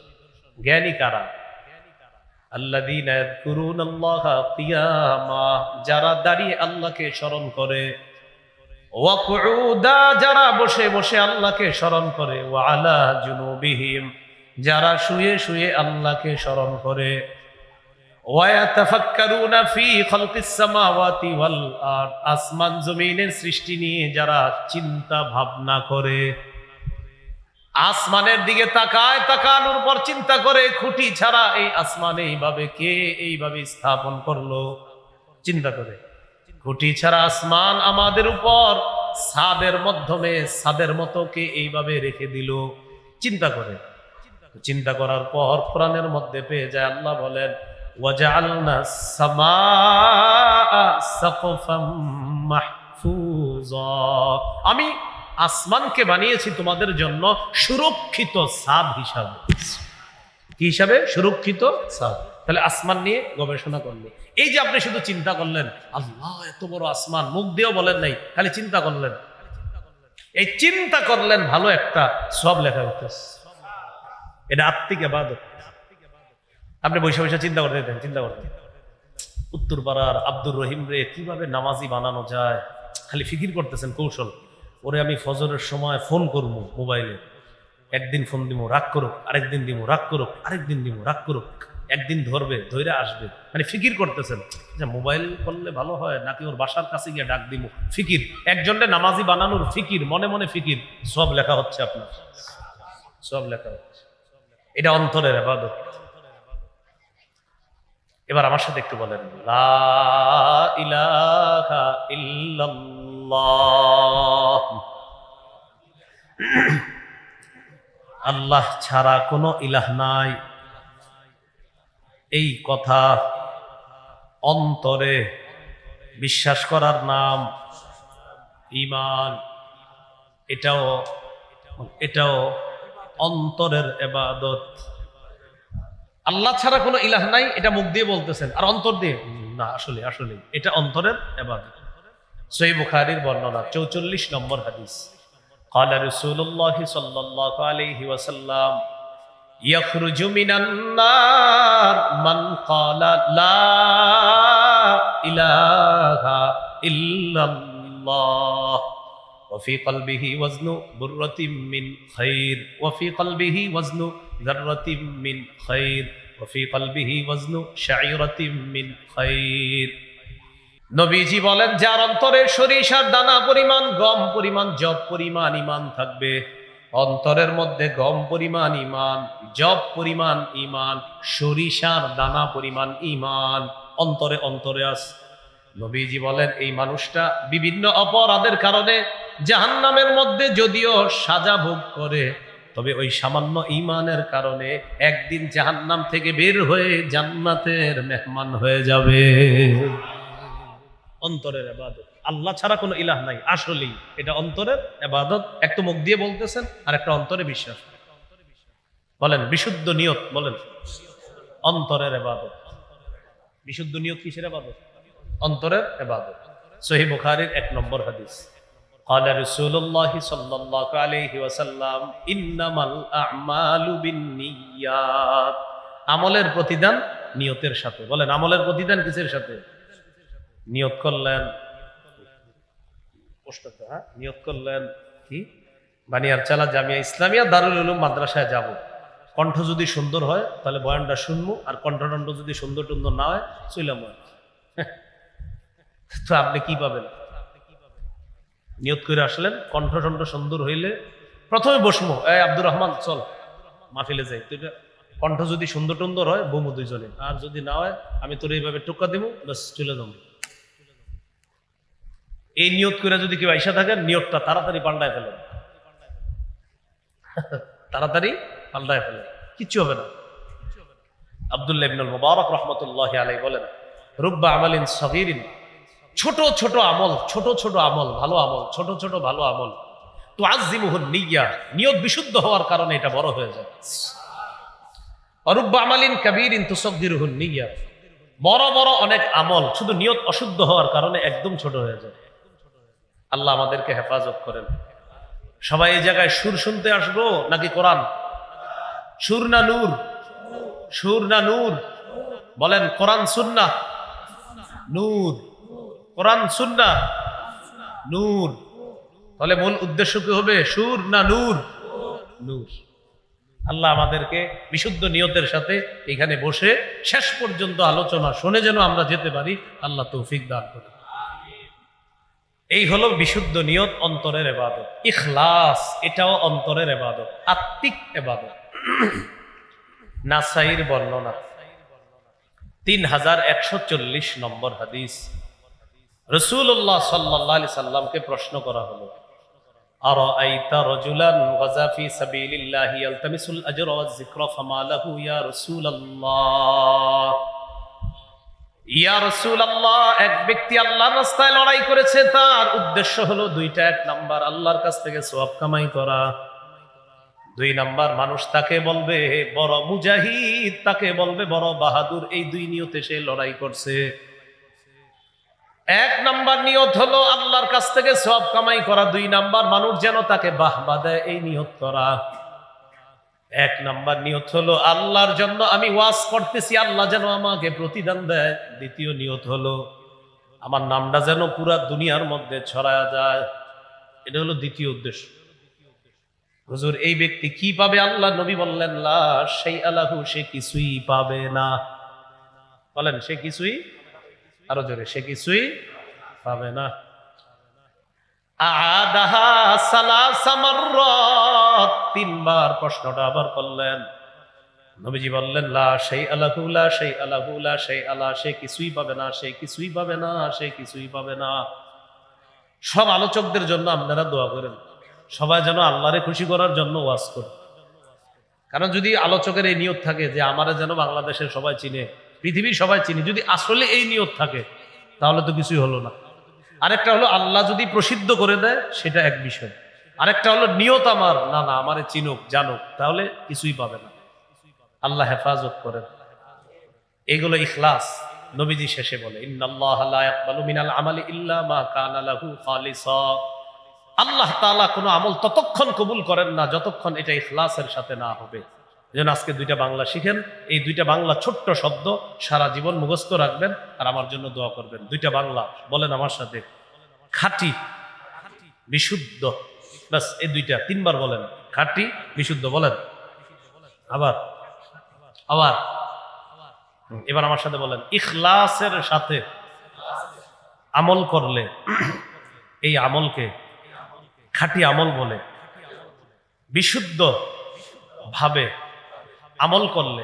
জ্ঞানী কারা? আল্লাযীনা ইয়াযকুরুনাল্লাহা কিয়ামা, যারা দাঁড়িয়ে আল্লাহকে স্মরণ করে, ওয়া কুউদা, যারা বসে বসে আল্লাহকে স্মরণ করে, ওয়া আলা জুনুবিহিম, যারা শুয়ে শুয়ে আল্লাহকে স্মরণ করে, ওয়া ইয়াতাফাক্কারুনা ফি খালকিস সামাওয়াতি ওয়াল আরদ, আসমান জমিনের সৃষ্টি নিয়ে যারা চিন্তা ভাবনা করে, আসমানের দিকে তাকায়, তাকানোর পর চিন্তা করে খুঁটি ছাড়া এই আসমান এইভাবে স্থাপন করলো, চিন্তা করে খুঁটি ছাড়া আসমান আমাদের উপর ছাদের মাধ্যমে ছাদের মতো কে এইভাবে রেখে দিল, চিন্তা করে। চিন্তা করার পর কোরআনের মধ্যে পেয়ে যায়, আল্লাহ বলেন, ওয়াজআলনা সামাআ সাকফাম মাহফুজা, আমি আসমানকে বানিয়েছি তোমাদের জন্য সুরক্ষিত ছাদ হিসাবে। কি হিসাবে? সুরক্ষিত ছাদ। তাহলে আসমান নিয়ে গবেষণা করলে, এই যে আপনি শুধু চিন্তা করলেন, আল্লাহ এত বড় আসমান, মুখ দিয়েও বলেন নাই, খালি চিন্তা করলেন, এই চিন্তা করলেন, ভালো একটা সওয়াব লেখা হইতেছে। এটা আত্মিক ইবাদত। আপনি বসে বসে চিন্তা করতে দেন, চিন্তা করতেন উত্তরপাড়ার আব্দুর রহিম রে কিভাবে নামাজি বানানো যায়, খালি ফিকির করতেছেন কৌশল। ওরে আমি ফজরের সময় ফোন করবো মোবাইলে, একদিন ফোন দিব রাগ করুক, আরেকদিন দিব রাগ করুক, আরেকদিন দিব রাগ করুক, একদিন ধরবে, ধৈরে আসবে, মানে ফিকির করতেছেন যে মোবাইল করলে ভালো হয় নাকি ওর বাসার কাছে গিয়ে ডাক দিব। ফিকির, একজনকে নামাজি বানানোর ফিকির, মনে মনে ফিকির, সব লেখা হচ্ছে আপনার, সব লেখা হচ্ছে। এটা অন্তরের ইবাদত। এবার আমার সাথে একটু বলেন, লা ইলাহা ইল্লাল্লাহ, আল্লাহ ছাড়া কোনো ইলাহ নাই। এই কথা অন্তরে বিশ্বাস করার নাম ঈমান। এটাও অন্তরের ইবাদত। আল্লাহ ছাড়া কোনো ইলাহ নাই, এটা মুখ দিয়ে বলতেছেন, আর অন্তর দিয়ে না, আসলে এটা অন্তরের ইবাদত। সহিহ বুখারীর বর্ণনা 44 নম্বর হাদিস, قال رسول الله صلى الله عليه وسلم يخرج من النار من قال لا إله إلا الله وفي قلبه وزن برة من خير وفي قلبه وزن ذرة من خير وفي قلبه وزن شعيرة من خير। নবীজি বলেন, যার অন্তরে সরিষার দানা পরিমাণ, গম পরিমাণ, জব পরিমাণ ঈমান থাকবে, অন্তরের মধ্যে গম পরিমাণ ঈমান, জব পরিমাণ ঈমান, সরিষার দানা পরিমাণ ঈমান অন্তরে আছে। নবীজি বলেন, এই মানুষটা বিভিন্ন অপরাধের কারণে জাহান্নামের মধ্যে যদিও সাজা ভোগ করে, তবে ওই সামান্য ঈমানের কারণে একদিন জাহান্নাম থেকে বের হয়ে জান্নাতের মেহমান হয়ে যাবে। অন্তরের ইবাদত। আল্লাহ ছাড়া কোনো ইলাহ নাই, আসলেই এটা অন্তরের ইবাদত। একটা মুখ দিয়ে বলতেছেন, আর একটা অন্তরে বিশ্বাস। বলেন বিশুদ্ধ নিয়ত, বলেন অন্তরের ইবাদত। বিশুদ্ধ নিয়ত কিসের ইবাদত? অন্তরের ইবাদত। সহিহ বুখারীর 1 নম্বর হাদিস, قال رسول الله صلى الله عليه وسلم انما الاعمال بالنيات, আমলের প্রতিদান নিয়তের সাথে। বলেন আমলের প্রতিদান কিসের সাথে? নিয়ত করলেন, নিয়ত করলেন কি বানিয়ারচালা জামিয়া ইসলামিয়া দারুল উলুম মাদ্রাসায় যাব, কণ্ঠ যদি সুন্দর হয় তাহলে বয়ানটা শুনবো, আর কণ্ঠটণ্ড যদি সুন্দর টুন্দর না হয় চইলাম। তো আপনি কি পাবেন? নিয়ত করে আসলেন, কণ্ঠটণ্ড সুন্দর হইলে প্রথমে বসমো, এই আব্দুর রহমান চল মাহফিলে যাই, তো এটা কণ্ঠ যদি সুন্দর টুন্দর হয় বমু দুইজনে, আর যদি না হয় আমি তোর এইভাবে টোকা দিব, বাস চলে যাবো। এই নিয়ত করে যদি কেউ আইসা থাকেন, নিয়তটা তাড়াতাড়ি পাল্টায় ফেলেন, তাড়াতাড়ি পাল্টায় ফেলেন, কিচ্ছু হবে না। আব্দুল্লাহ ইবনুল মুবারক রাহমাতুল্লাহি আলাইহি বলেন, রুব্বা আমালিন সগীরিন, ছোট ছোট আমল, ছোট ছোট আমল, ভালো আমল, ছোট ছোট ভালো আমল, তুআজ্জিমুহুন নিয়্যা, নিয়ত বিশুদ্ধ হওয়ার কারণে এটা বড় হয়ে যায়। রুব্বা আমালিন কাবীরিন তুসাগগিরুহুন নিয়্যা, বড় বড় অনেক আমল শুধু নিয়ত অশুদ্ধ হওয়ার কারণে একদম ছোট হয়ে যায়। আল্লাহ আমাদেরকে হেফাজত করেন। সবাই এই জায়গায় সুর শুনতে আসবো নাকি কোরআন? সুর না নূর? সুর না নূর? বলেন কোরআন সুন্নাহ? নূর। কোরআন সুন্নাহ নূর। তাহলে মূল উদ্দেশ্য কি হবে? সুর না নূর? নূর। আল্লাহ আমাদেরকে বিশুদ্ধ নিয়তের সাথে এখানে বসে শেষ পর্যন্ত আলোচনা শুনে যেন আমরা যেতে পারি, আল্লাহ তৌফিক দান করে। এই হলো বিশুদ্ধ নিয়ত, অন্তরের ইবাদত। ইখলাস এটাও অন্তরের ইবাদত, আত্মিক ইবাদত। নাসাইর বর্ণনা 3140 নম্বর হাদিস। রাসূলুল্লাহ সাল্লাল্লাহু আলাইহি সাল্লামকে প্রশ্ন করা হলো, আরাআইতা রাজুলান গাযা ফি সাবিলিল্লাহি ইয়ালতামিসুল আজরা ওয়াজ যিকরা ফামা লাহু ইয়া রাসূলুল্লাহ। ইয়া রাসূলুল্লাহ, এক ব্যক্তি আল্লাহর রাস্তায় লড়াই করেছে, তার উদ্দেশ্য হলো দুইটা। এক নাম্বার আল্লাহর কাছ থেকে সওয়াব কামাই করা, দুই নাম্বার মানুষ তাকে বলবে বড় মুজাহিদ, তাকে বলবে বড় বাহাদুর। এই দুই নিয়তে সে লড়াই করছে। এক নাম্বার নিয়ত হলো আল্লাহর কাছ থেকে সওয়াব কামাই করা, দুই নাম্বার মানুষ যেন তাকে বাহবা দেয়, এই নিয়ত করা। এক নাম্বার নিয়ত হলো আল্লাহর জন্য আমি ওয়াজ করতেছি, আল্লাহ যেন আমাকে প্রতিদান দেয়। দ্বিতীয় নিয়ত হলো আমার নামটা যেন পুরা দুনিয়ার মধ্যে ছড়ায়া যায়। এটা হলো দ্বিতীয় উদ্দেশ্য। হুজুর এই ব্যক্তি কি পাবে? আল্লাহ নবী বললেন, লা শাইআ লাহু, সে কিছুই পাবে না। বলেন সে কিছুই, আরো জোরে, সে কিছুই পাবে না। আদাহা সালাসা মাররাত, তিনবার প্রশ্নটা আবার করলেন। নবীজি বললেন, লা শাইআ লাহু, লা শাইআ লাহু, লা শাইআ লা, সে কিছুই পাবে না, সে কিছুই পাবে না, সে কিছুই পাবে না। সব আলোচকদের জন্য আপনারা দোয়া করেন, সবাই যেন আল্লাহরে খুশি করার জন্য ওয়াজ করে। কারণ যদি আলোচকের এই নিয়ত থাকে যে আমারে যেন বাংলাদেশের সবাই চিনে, পৃথিবীর সবাই চিনে, যদি আসলে এই নিয়ত থাকে তাহলে তো কিছুই হলো না। আরেকটা হলো আল্লাহ যদি প্রসিদ্ধ করে দেয়, সেটা এক বিষয়। আরেকটা হলো নিয়ত আমার না, না আমারে চিনুক জানুক, তাহলে কিছুই পাবে না। আল্লাহ হেফাজত করেন। এগুলো ইখলাস। নবীজি শেষে বলে, ইন্নাল্লাহা লা ইয়াকবালু মিনাল আমালি ইল্লা মা কানা লাহু খালিসা। আল্লাহ তাআলা কোনো আমল ততক্ষণ কবুল করেন না যতক্ষণ এটা ইখলাসের সাথে না হবে। যেন আজকে দুইটা বাংলা শিখেন, এই দুইটা বাংলা ছোট্ট শব্দ সারা জীবন মুখস্থ রাখবেন আর আমার জন্য দোয়া করবেন। দুইটা বাংলা বলেন আমার সাথে, খাঁটি বিশুদ্ধ। বাস এই দুইটা তিনবার বলেন, খাঁটি বিশুদ্ধ বলেন। আবার আবার এবার আমার সাথে বলেন, ইখলাসের সাথে আমল করলে এই আমলকে খাঁটি আমল বলে। বিশুদ্ধ ভাবে আমল করলে,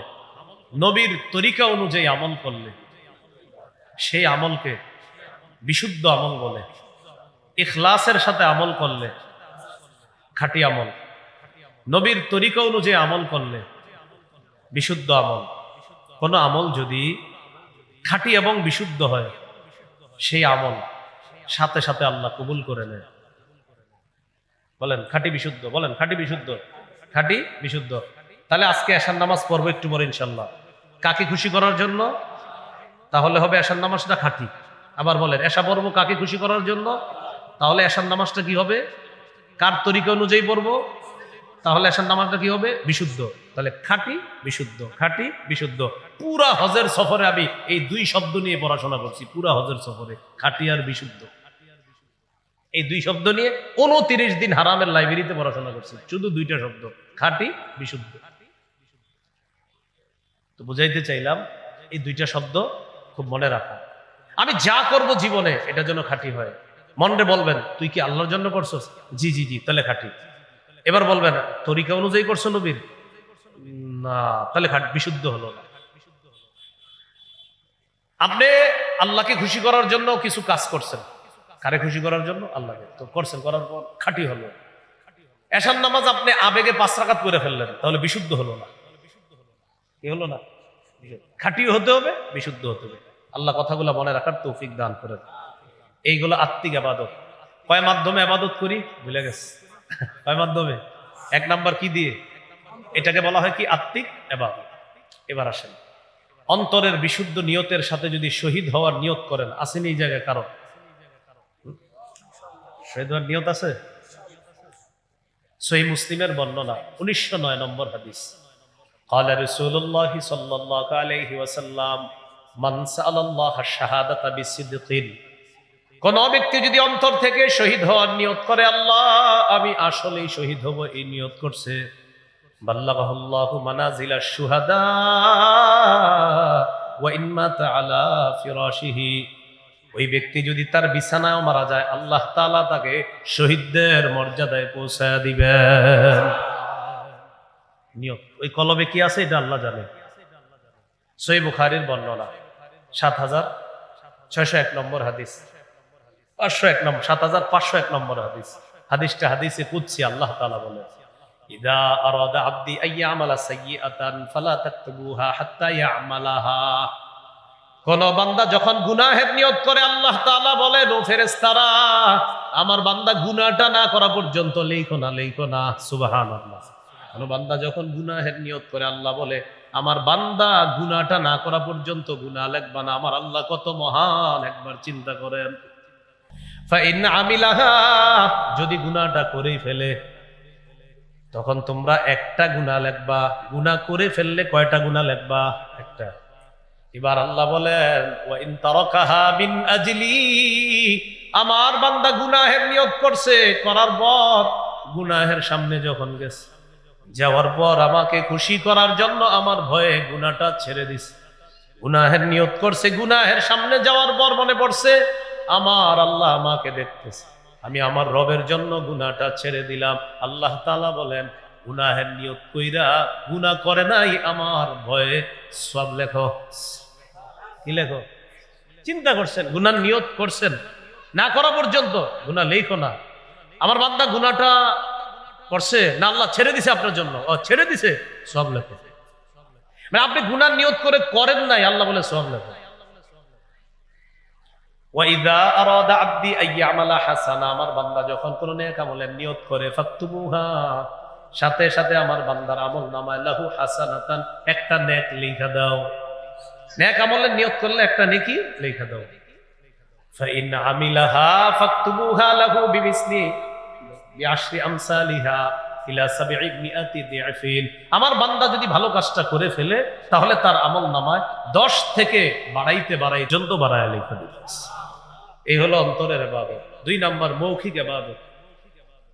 নবীর তরিকা অনুযায়ী আমল করলে সেই আমলকে বিশুদ্ধ আমল বলে। ইখলাসের সাথে আমল করলে খাঁটি আমল, নবীর তরিকা অনুযায়ী আমল করলে বিশুদ্ধ আমল। কোন আমল যদি খাঁটি এবং বিশুদ্ধ হয়, সেই আমল সাথে সাথে আল্লাহ কবুল করে নেয়। বলেন খাঁটি বিশুদ্ধ, বলেন খাঁটি বিশুদ্ধ, খাঁটি বিশুদ্ধ। তাহলে আজকে এশার নামাজ পড়বো একটু পরে ইনশাল্লাহ, কাকে খুশি করার জন্য? তাহলে হবে এশার নামাজটা খাঁটি। আবার বলেন এশা পড়বো কাকে খুশি করার জন্য, তাহলে এশার নামাজটা কি হবে? কার তরিকা অনুযায়ী পড়বো, তাহলে এশার নামাজটা কি হবে? বিশুদ্ধ। তাহলে খাঁটি বিশুদ্ধ, খাঁটি বিশুদ্ধ। পুরা হজের সফরে আমি এই দুই শব্দ নিয়ে পড়াশোনা করছি, পুরা হজের সফরে, খাঁটি আর বিশুদ্ধ। এই দুই শব্দ নিয়ে 29 দিন হারামের লাইব্রেরিতে পড়াশোনা করছি, শুধু দুইটা শব্দ, খাঁটি বিশুদ্ধ। তো বুঝাইতে চাইলাম এই দুইটা শব্দ খুব মনে রাখা। আমি যা করব জীবনে এটা যেন খাঁটি হয়। মনরে বলবেন তুই কি আল্লাহর জন্য করছস? জি জি জি, তাহলে খাঁটি। এবার বলবেন তরিকা অনুযায়ী করছো নবীর? না, তাহলে বিশুদ্ধ হলো না। আপনি আল্লাহকে খুশি করার জন্য কিছু কাজ করছেন, কারে খুশি করার জন্য? আল্লাহকে। তো করছেন, করার পর খাঁটি হলো। এশার নামাজ আপনি আবেগে 5 রাকাত করে ফেললেন, তাহলে বিশুদ্ধ হলো না। কি হলো না? খাঁটি হতে হবে, বিশুদ্ধ হতে হবে। আল্লাহ কথাগুলো মনে রাখার তৌফিক দান করেন। এইগুলো আত্মিক ইবাদত। কয় মাধ্যমে ইবাদত করি ভুলে গেছে? কয় মাধ্যমে? 1 নাম্বার কি দিয়ে? এটাকে বলা হয় কি? আত্মিক ইবাদত। এবার আসেন, অন্তরের বিশুদ্ধ নিয়তের সাথে যদি শহীদ হওয়ার নিয়ত করেন, আসেনি এই জায়গায় কারণ শহীদ হওয়ার নিয়ত আছে? সহিহ মুসলিমের বর্ণনা 1909 নম্বর হাদিস। قال رسول الله صلى الله عليه وسلم من سأل الله الشهادة بصدق, কোন ব্যক্তি যদি অন্তর থেকে শহীদ হওয়ার নিয়ত করে, আল্লাহ আমি আসলেই শহীদ হব, এই নিয়ত করছে, বাল্লাগাহুল্লাহু মানাজিলাশ শুহাদা ওয়া ইন মাতা আলা ফিরাশিহি, ওই ব্যক্তি যদি তার বিছানায় মারা যায়, আল্লাহ তাআলা তাকে শহীদদের মর্যাদায় পৌঁছায় দিবেন। নিয়ত ওই কলবে কি আছে এটা আল্লাহ জানে। সহিহ বুখারীর বর্ণনা ৭৬০১ নম্বর হাদিস, ৭৫০১ নম্বর হাদিস। হাদিসটা হাদিসে কুদসি। আল্লাহ তাআলা বলেন, ইযা আরাদা আবদি আইয়ামালা সাইয়্যাতান ফালা তাকতুবুহা হাত্তা ইয়ামালাহা, কোন বান্দা যখন গুনাহের নিয়ত করে, আল্লাহ তাআলা বলেন ও ফেরেশতারা, আমার বান্দা গুনাহটা না করা পর্যন্ত লেখো না। সুবহানাল্লাহ। কোন বান্দা যখন গুনাহের নিয়ত করে, আল্লাহ বলে আমার বান্দা গুনাহটা না করা পর্যন্ত গুনাহ লিখবা না। আমার আল্লাহ কত মহান, একবার চিন্তা করেন। ফাইন আমিলাহা, যদি গুনাহটা করেই ফেলে, তখন তোমরা একটা গুনাহ লিখবা। গুনাহ করে ফেললে কয়টা গুনাহ লিখবা? একটা। এবার আল্লাহ বলেন ওয়াইন তারাকাহা বিন আজলি, আমার বান্দা গুনাহের নিয়ত করছে, করার পর গুনাহের সামনে যখন গেছে, যাওয়ার পর আমাকে খুশি করার জন্য আমার ভয়ে গুনাহটা ছেড়ে দিছে। গুনাহের নিয়ত করছে, গুনাহের সামনে যাওয়ার পর মনে পড়ছে আমার আল্লাহ আমাকে দেখতেছে, আমি আমার রবের জন্য গুনাহটা ছেড়ে দিলাম। আল্লাহ তাআলা বলেন গুনাহের নিয়ত কইরা গুনাহ করে নাই, আমার ভয়ে সব লেখো। কি লেখো? চিন্তা করছেন, গুনার নিয়ত করছেন, না করা পর্যন্ত গুনাহ লেখো না। আমার বান্দা গুনাহটা করছে না, আল্লাহ ছেড়ে দিছে আপনার জন্য, ছেড়ে দিছে, সব লেখো। মানে আপনি গুনার নিয়ত করে করেন নাই, আল্লাহ বলে সব লেখো। ওয়াইদা আরাদা আবদি আইয়ামালা হাসানা, আমার বান্দা যখন কোন নেক আমলের নিয়ত করে, ফাকতুবুহা, সাথে সাথে আমার বান্দার আমল নামায় লাহু হাসানাতান, একটা নেক লিখা দাও। নেক আমলের নিয়ত করলে একটা নেকি লিখা দাও। ফাইন আমিলাহা ফাকতুবুহা লাহু বিমিসলি বিআশরি আমসালিহা ইলা 700 দিআফিন, আমার বান্দা যদি ভালো কাজটা করে ফেলে, তাহলে তার আমল নামায় 10 থেকে বাড়াইতে পর্যন্ত বাড়ায় লিখে দিবে। এই হলো অন্তরের ইবাদত। 2 নাম্বার মৌখিক ইবাদত।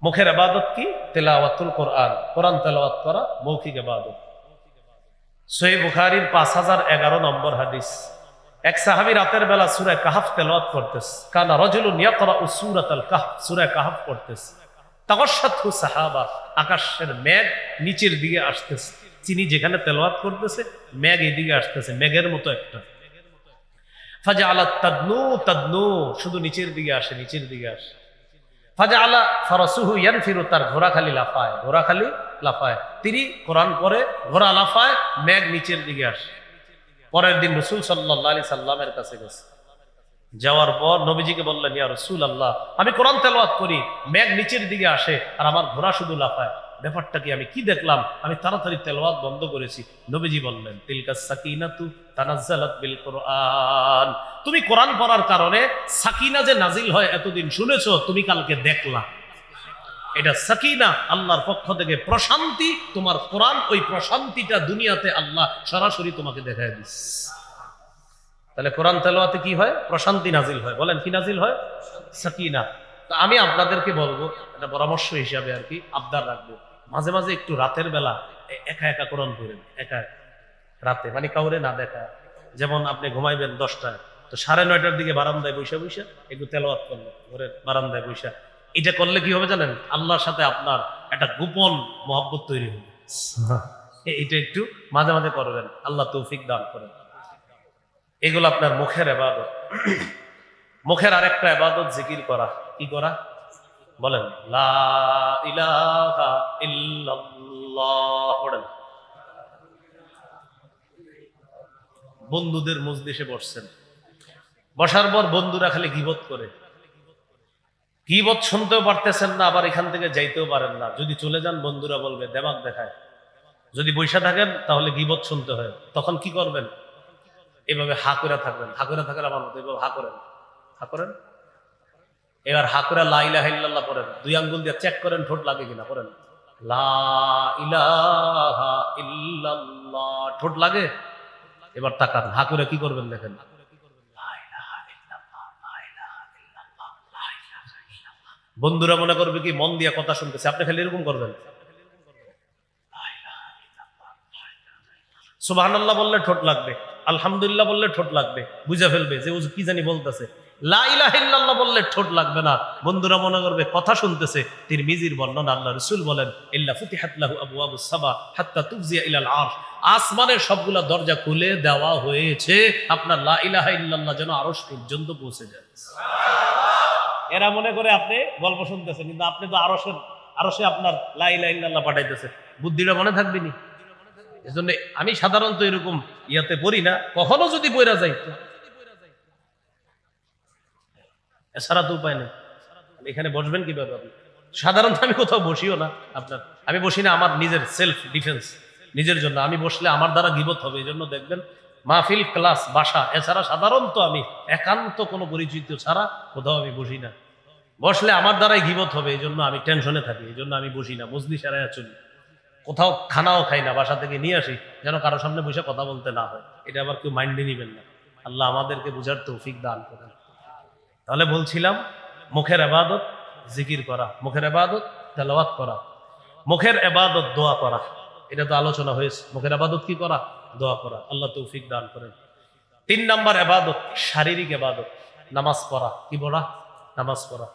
মুখের ইবাদত কি? তেলাওয়াতুল কোরআন, কোরআন তেলাওয়াত করা মৌখিক ইবাদত। সহিহ বুখারীর 5011 নম্বর হাদিস। এক সাহাবী রাতের বেলা সূরা কাহফ তেলাওয়াত করতেছে। কানা রাজুলুন ইয়াকরাউ সূরাতাল কাহফ, সূরা কাহফ পড়তেছে। তাগাশশাতহু সাহাবা, আকাশের মেঘ নিচের দিকে আসতেছে। তিনি যেখানে তেলাওয়াত করতেছে, মেঘ এদিকে আসতেছে, মেঘের মতো একটা। ফাজআলাত তাদনু, শুধু নিচের দিকে আসে। ফাজআলা ফারাসুহু ইয়ানফিরু, তার ঘোড়া খালি লাফায়। তিনি কোরআন পড়ে, ঘোড়া লাফায়, মেঘ নিচের দিকে আসে। পরের দিন রাসূল সাল্লাল্লাহু আলাইহি সাল্লামের কাছে গেছে। যাওয়ার পর নবীজিকে বললেন, ইয়া রাসূলুল্লাহ, আমি কোরআন তেলাওয়াত করি, মেঘ নিচের দিকে আসে আর আমার ঘোড়া শুধু লাফায়, ব্যাপারটা কি? আমি কি দেখলাম? আমি তাড়াতাড়ি তেলাওয়াত বন্ধ করেছি। নবীজি বললেন, তিলকাস সাকিনাতু তানাজ্জালাত বিল কোরআন, তুমি কোরআন পড়ার কারণে সাকিনা যে নাজিল হয় এতদিন শুনেছো, তুমি কালকে দেখলা। এটা সাকিনা, আল্লাহর পক্ষ থেকে প্রশান্তি। তোমার কোরআন, ওই প্রশান্তিটা দুনিয়াতে আল্লাহ সরাসরি তোমাকে দেখায় দিচ্ছে। তাহলে কোরআন তেলাওয়াতে কি হয়? প্রশান্তি নাজিল হয়। বলেন কি নাজিল হয়? সাকিনা। তো আমি আপনাদেরকে বলবো, এটা পরামর্শ হিসাবে আর কি, আবদার রাখবো, মাঝে মাঝে একটু রাতের বেলা একা একা কোরআন পড়েন, একা রাতে, মানে কাউরে না দেখা। যেমন আপনি ঘুমাইবেন 10টায়, তো 9:30টার দিকে বারান্দায় বৈশা বৈশা একটু তেলাওয়াত করলেন, ঘরের বারান্দায় বৈশা। এটা করলে কি হবে জানেন? আল্লাহর সাথে আপনার একটা গোপন মহব্বত তৈরি হবে। এটা একটু মাঝে মাঝে করবেন, আল্লাহ তৌফিক দান করেন। এগুলো আপনার মুখের ইবাদত। মুখের আরেকটা ইবাদত জিকির করা। কি করা? বলেন, লা ইলাহা ইল্লাল্লাহ পড়েন। বন্ধুদের মজলিসে বসছেন, বসার পর বন্ধুরা খালি গীবত করে, গীবত শুনতেও পারতেছেন না, আবার এখান থেকে যাইতেও পারেন না। যদি চলে যান বন্ধুরা বলবে দেমাগ দেখায়। যদি বৈশা থাকেন তাহলে গীবত শুনতে হয়। তখন কি করবেন? এভাবে হা করে থাকবেন। হা করে থাকার আমার মতো এভাবে হা করেন, হা করেন। এবার হা করে লা ইলাহা ইল্লাল্লাহ পড়েন। 2 আঙ্গুল দিয়ে চেক করেন ঠোঁট লাগে কিনা, পড়েন লা ইলাহা ইল্লাল্লাহ, ঠোঁট লাগে? এবার তাকান, হা করে কি করবেন দেখেন, বন্ধুরা মনে করবে কি মন দিয়া কথা শুনতেছে, আপনি খালি এরকম করবেন। সুবহানাল্লাহ বললে ঠোঁট লাগবে, আলহামদুলিল্লাহ বললে ঠোঁট লাগবে, বুঝে ফেলবে যে ও কি জানি বলতেছে। লা ইলাহা ইল্লাল্লাহ বললে ঠোঁট লাগবে না, বন্ধুরা মনে করবে কথা শুনতেছে। তিরমিজির বর্ণনা, আল্লাহ রাসূল বলেন, ইল্লা ফুতিহাত লাহু আবওয়াবুস সাবা হাত্তা তুফজিয়া ইলাল আরশ, আসমানের সবগুলা দরজা খুলে দেওয়া হয়েছে আপনার লা ইলাহা ইল্লাল্লাহ যেন আরশ পর্যন্ত পৌঁছে যায়। এরা মনে করে আপনি গল্প শুনতেছেন, কিন্তু আপনি তো আরশে আপনার লা ইলাহা ইল্লাল্লাহ পাঠাইতেছে। বুদ্ধিটা মনে থাকবে নি? এজন্য আমি সাধারণত এরকম ইয়াতে পড়ি না, কখনো যদি পড়া যাই এছাড়া তো উপায় নেই। এখানে বসবেন কিভাবে আপনি? সাধারণত আমি কোথাও বসিও না আপনার, আমি বসি না আমার নিজের সেলফ ডিফেন্স, নিজের জন্য। আমি বসলে আমার দ্বারা গীবত হবে, এই জন্য দেখবেন মাহফিল, ক্লাস, বাসা, এছাড়া সাধারণত আমি একান্ত কোনো পরিচিত ছাড়া কোথাও আমি বসি না। বসলে আমার দ্বারাই গীবত হবে, এই জন্য আমি টেনশনে থাকি, এই জন্য আমি বসি না, মজলিস এড়াইয়া চলি। কোথাও খানাও খাই না, বাসা থেকে নিয়ে আসি যেন কারোর সামনে বসে কথা বলতে না হয়। এটা আবার কেউ মাইন্ডে নিবেন না, আল্লাহ আমাদেরকে বুঝার তৌফিক দান করেন। তাহলে বলছিলাম, মুখের ইবাদত জিকির করা, মুখের ইবাদত তেলাওয়াত করা, মুখের ইবাদত দোয়া করা। এটা তো আলোচনা হয়েছে, মুখের ইবাদত কি করা? দোয়া করা। আল্লাহ তৌফিক দান করেন। 3 নাম্বার ইবাদত শারীরিক ইবাদত, নামাজ পড়া। কি পড়া? নামাজ পড়া।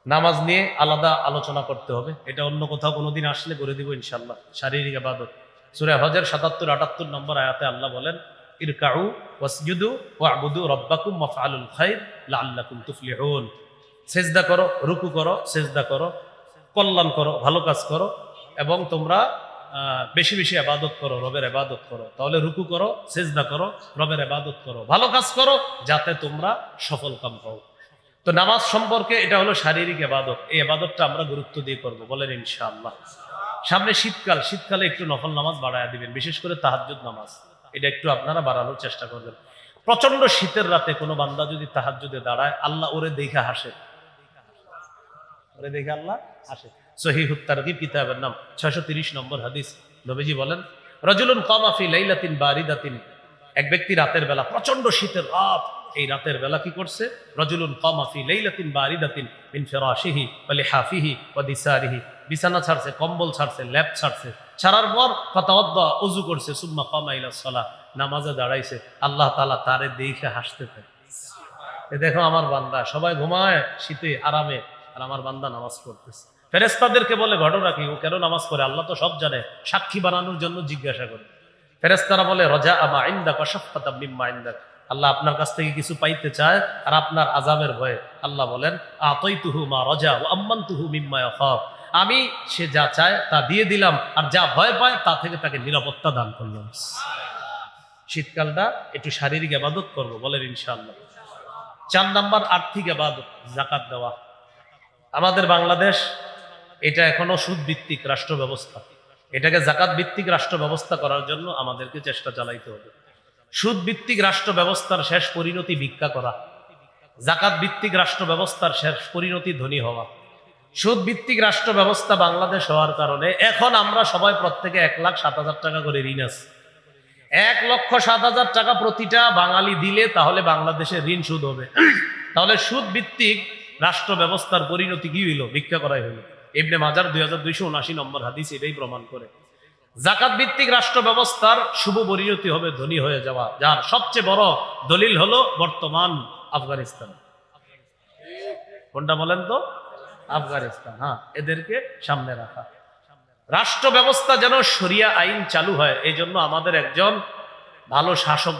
নামাজ নিয়ে আলাদা আলোচনা করতে হবে, এটা অন্য কোথাও কোনোদিন আসলে করে দিব ইনশাআল্লাহ। শারীরিক ইবাদত সূরা হজের 77-78 নম্বর আয়াতে আল্লাহ বলেন, ইরকাউ ওয়াসজুদু ওয়া'বুদু রাব্বাকুম ওয়াফআলুল খায়র লাআল্লাকুম তুফলিহুন। সিজদা করো, রুকু করো, সিজদা করো, কল্যাণ করো, ভালো কাজ করো, এবং তোমরা বেশি বেশি ইবাদত করো, রবের ইবাদত করো। তাহলে রুকু করো, সিজদা করো, রবের ইবাদত করো, ভালো কাজ করো, যাতে তোমরা সফল কাম পাও। তো নামাজ সম্পর্কে এটা হলো শারীরিক ইবাদত। এই ইবাদতটা আমরা গুরুত্ব দিয়ে করব, বলেন ইনশাআল্লাহ। সামনে শীতকাল, শীতকালে একটু নফল নামাজ বাড়ায়া দিবেন, বিশেষ করে তাহাজ্জুদ নামাজ, এটা একটু আপনারা বাড়ানোর চেষ্টা করবেন। প্রচন্ড শীতের রাতে কোনো বান্দা যদি তাহাজ্জুদে দাঁড়ায়, আল্লাহ ওরে দেখে হাসে, ওরে দেখে আল্লাহ হাসে। সহিহুত তারগিব কিতাবের নাম 630 নম্বর হাদিস, নবীজি বলেন, রাজুলুন কামা ফি লাইলাতিন বারিদাতিন, এক ব্যক্তি রাতের বেলা, প্রচন্ড শীতের রাত, এই রাতের বেলা কি করছে? রাজুলুন কামা ফি লাইলাতিন বারিদাতিন মিন ফিরাশিহি ওয়া লিহাফিহি ওয়া দিসারিহি, বিছানা ছাড়ছে, কম্বল ছাড়ছে, লেপ ছাড়ছে, ছাড়ার পর ফাতাওয়াদ্দা, ওযু করছে, সুম্মা কামা ইলাস সালাহ, নামাজে দাঁড়াইছে। আল্লাহ তাআলা তারে দেখে হাসতে থাকে। এ দেখো আমার বান্দা, সবাই ঘুমায় শীতে আরামে, আর আমার বান্দা নামাজ পড়তেছে। ফেরেশতাদেরকে বলে, ঘটনা কি, ও কেন নামাজ পড়ে? আল্লাহ তো সব জানে, সাক্ষী বানানোর জন্য জিজ্ঞাসা করে। ফেরেশতারা বলে, রাজা আমা ইনদাকা শাফাতাম মিম্মা ইনদাক, আল্লাহ আপনার কাছ থেকে কিছু পাইতে চায় আর আপনার আযাবের ভয়ে। আল্লাহ বলেন, আতাইতুহু মা রাজা ওয়া আম্মানতুহু মিম্মা ইয়াখাফ, আমি সে যা চায় তা দিয়ে দিলাম, আর যা ভয় পায় তা থেকে তাকে নিরাপত্তা দান করলাম। শীতকালটা একটু শারীরিক ইবাদত করব, বলেন ইনশাআল্লাহ। 4 নাম্বার আর্থিক ইবাদত, যাকাত দেওয়া। আমাদের বাংলাদেশ এটা এখনো সুদ ভিত্তিক রাষ্ট্র ব্যবস্থা, এটাকে যাকাত ভিত্তিক রাষ্ট্র ব্যবস্থা করার জন্য আমাদেরকে চেষ্টা চালাইতে হবে। সুদ ভিত্তিক রাষ্ট্র ব্যবস্থার শেষ পরিণতি ভিক্ষা করা, যাকাত ভিত্তিক রাষ্ট্র ব্যবস্থার শেষ পরিণতি ধনী হওয়া। সুদ ভিত্তিক রাষ্ট্র ব্যবস্থা বাংলাদেশ হওয়ার কারণে এখন আমরা সবাই প্রত্যেকে 1,07,000 টাকা করে ঋণ আছে। 1,07,000 টাকা প্রতিটা বাঙালি দিলে তাহলে বাংলাদেশের ঋণ সুদ হবে। তাহলে সুদ ভিত্তিক রাষ্ট্র ব্যবস্থার পরিণতি কি হইল? ভিক্ষা করাই হইল। ইবনে মাজার 2279 নম্বর হাদিস এটাই প্রমাণ করে। জাকাত ভিত্তিক রাষ্ট্র ব্যবস্থার শুভ পরিণতি হবে ধনী হয়ে যাওয়া, যার সবচেয়ে বড় দলিল হলো বর্তমান আফগানিস্তান। কোনটা বলেন তো? আফগানিস্তান। হ্যাঁ, এদেরকে সামনে রাখা। রাষ্ট্র ব্যবস্থা যেন শরিয়া আইন চালু হয়, এই জন্য আমাদের একজন ভালো শাসক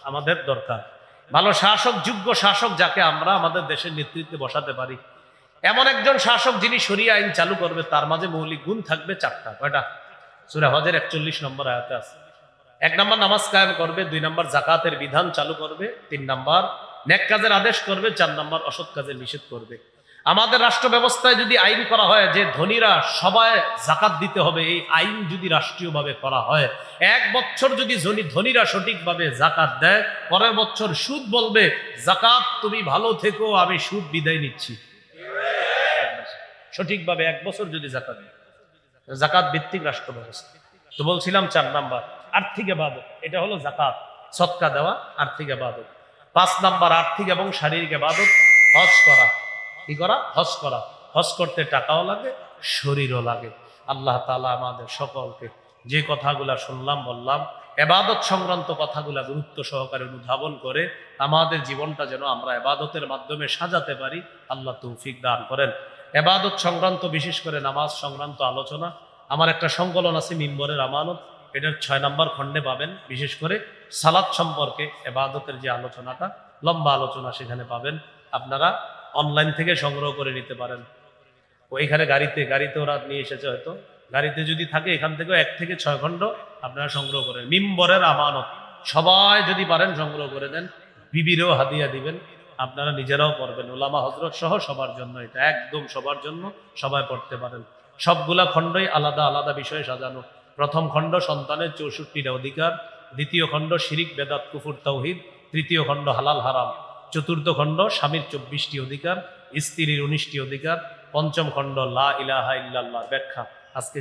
আমাদের দরকার। ভালো শাসক, যোগ্য শাসক, যাকে আমরা আমাদের দেশের নেতৃত্বে বসাতে পারি। এমন একজন শাসক যিনি শরিয়া আইন চালু করবে, তার মাঝে মৌলিক গুণ থাকবে চারটা। কয়টা? সূরা হজের 41 নম্বর আয়াতে আছে। 1 নম্বর নামাজ কায়েম করবে, 2 নম্বর জাকাতের বিধান চালু করবে, 3 নম্বর নেক কাজের আদেশ করবে, 4 নম্বর অসৎ কাজের নিষেধ করবে। আমাদের রাষ্ট্র ব্যবস্থায় যদি আইন করা হয় যে ধনীরা সবাই জাকাত দিতে হবে, এই আইন যদি রাষ্ট্রীয়ভাবে করা হয়, 1 বছর যদি ধনীরা সঠিকভাবে জাকাত দেয়, পরের বছর সুদ বলবে, জাকাত তুমি ভালো থেকো, আমি সুদ বিদায় নিচ্ছি। সঠিকভাবে 1 বছর যদি জাকাত দেয়, জাকাত ভিত্তিক রাষ্ট্র ব্যবস্থা। তো বলছিলাম 4 নাম্বার আর্থিক ইবাদত, এটা হলো জাকাত, সদকা দেওয়া, আর্থিক ইবাদত। 5 নাম্বার আর্থিক এবং শারীরিক ইবাদত, হজ করা। কি করা? হজ করা। হজ করতে টাকাও লাগে, শরীরও লাগে। আল্লাহ তাআলা আমাদের সকলকে যে কথাগুলা শুনলাম, বললাম, ইবাদত সংক্রান্ত কথাগুলা গুরুত্ব সহকারে অনুধাবন করে আমাদের জীবনটা যেন আমরা ইবাদতের মাধ্যমে সাজাতে পারি, আল্লাহ তৌফিক দান করেন। ইবাদত সংক্রান্ত, বিশেষ করে নামাজ সংক্রান্ত আলোচনা, আমার একটা সংকলন আছে মিম্বরের আমানত, এটার 6 নম্বর খণ্ডে পাবেন। বিশেষ করে সালাত সম্পর্কে ইবাদতের যে আলোচনাটা, লম্বা আলোচনা সেখানে পাবেন। আপনারা অনলাইন থেকে সংগ্রহ করে নিতে পারেন। ওইখানে গাড়িতে ওরা নিয়ে এসেছে, হয়তো গাড়িতে যদি থাকে এখান থেকেও 1 থেকে 6 খণ্ড আপনারা সংগ্রহ করেন। মিম্বরের আমানত সবাই যদি পারেন সংগ্রহ করে দেন, বিবিরেও হাদিয়া দিবেন, আপনারা নিজেরাও পড়বেন। ওলামা হযরত সহ সবার জন্য, এটা একদম সবার জন্য, সবাই পড়তে পারেন। সবগুলা খণ্ডই আলাদা আলাদা বিষয়ে সাজানো। প্রথম খণ্ড সন্তানের 64টা অধিকার, দ্বিতীয় খণ্ড শিরিক বেদাত কুফর তাওহীদ, তৃতীয় খণ্ড হালাল হারাম, চতুর্থ খণ্ড স্বামীর 24টি অধিকার, স্ত্রীর 19টি অধিকার, পঞ্চম খণ্ড লা ইলাহা ইল্লাল্লাহ ব্যাখ্যা। আজকে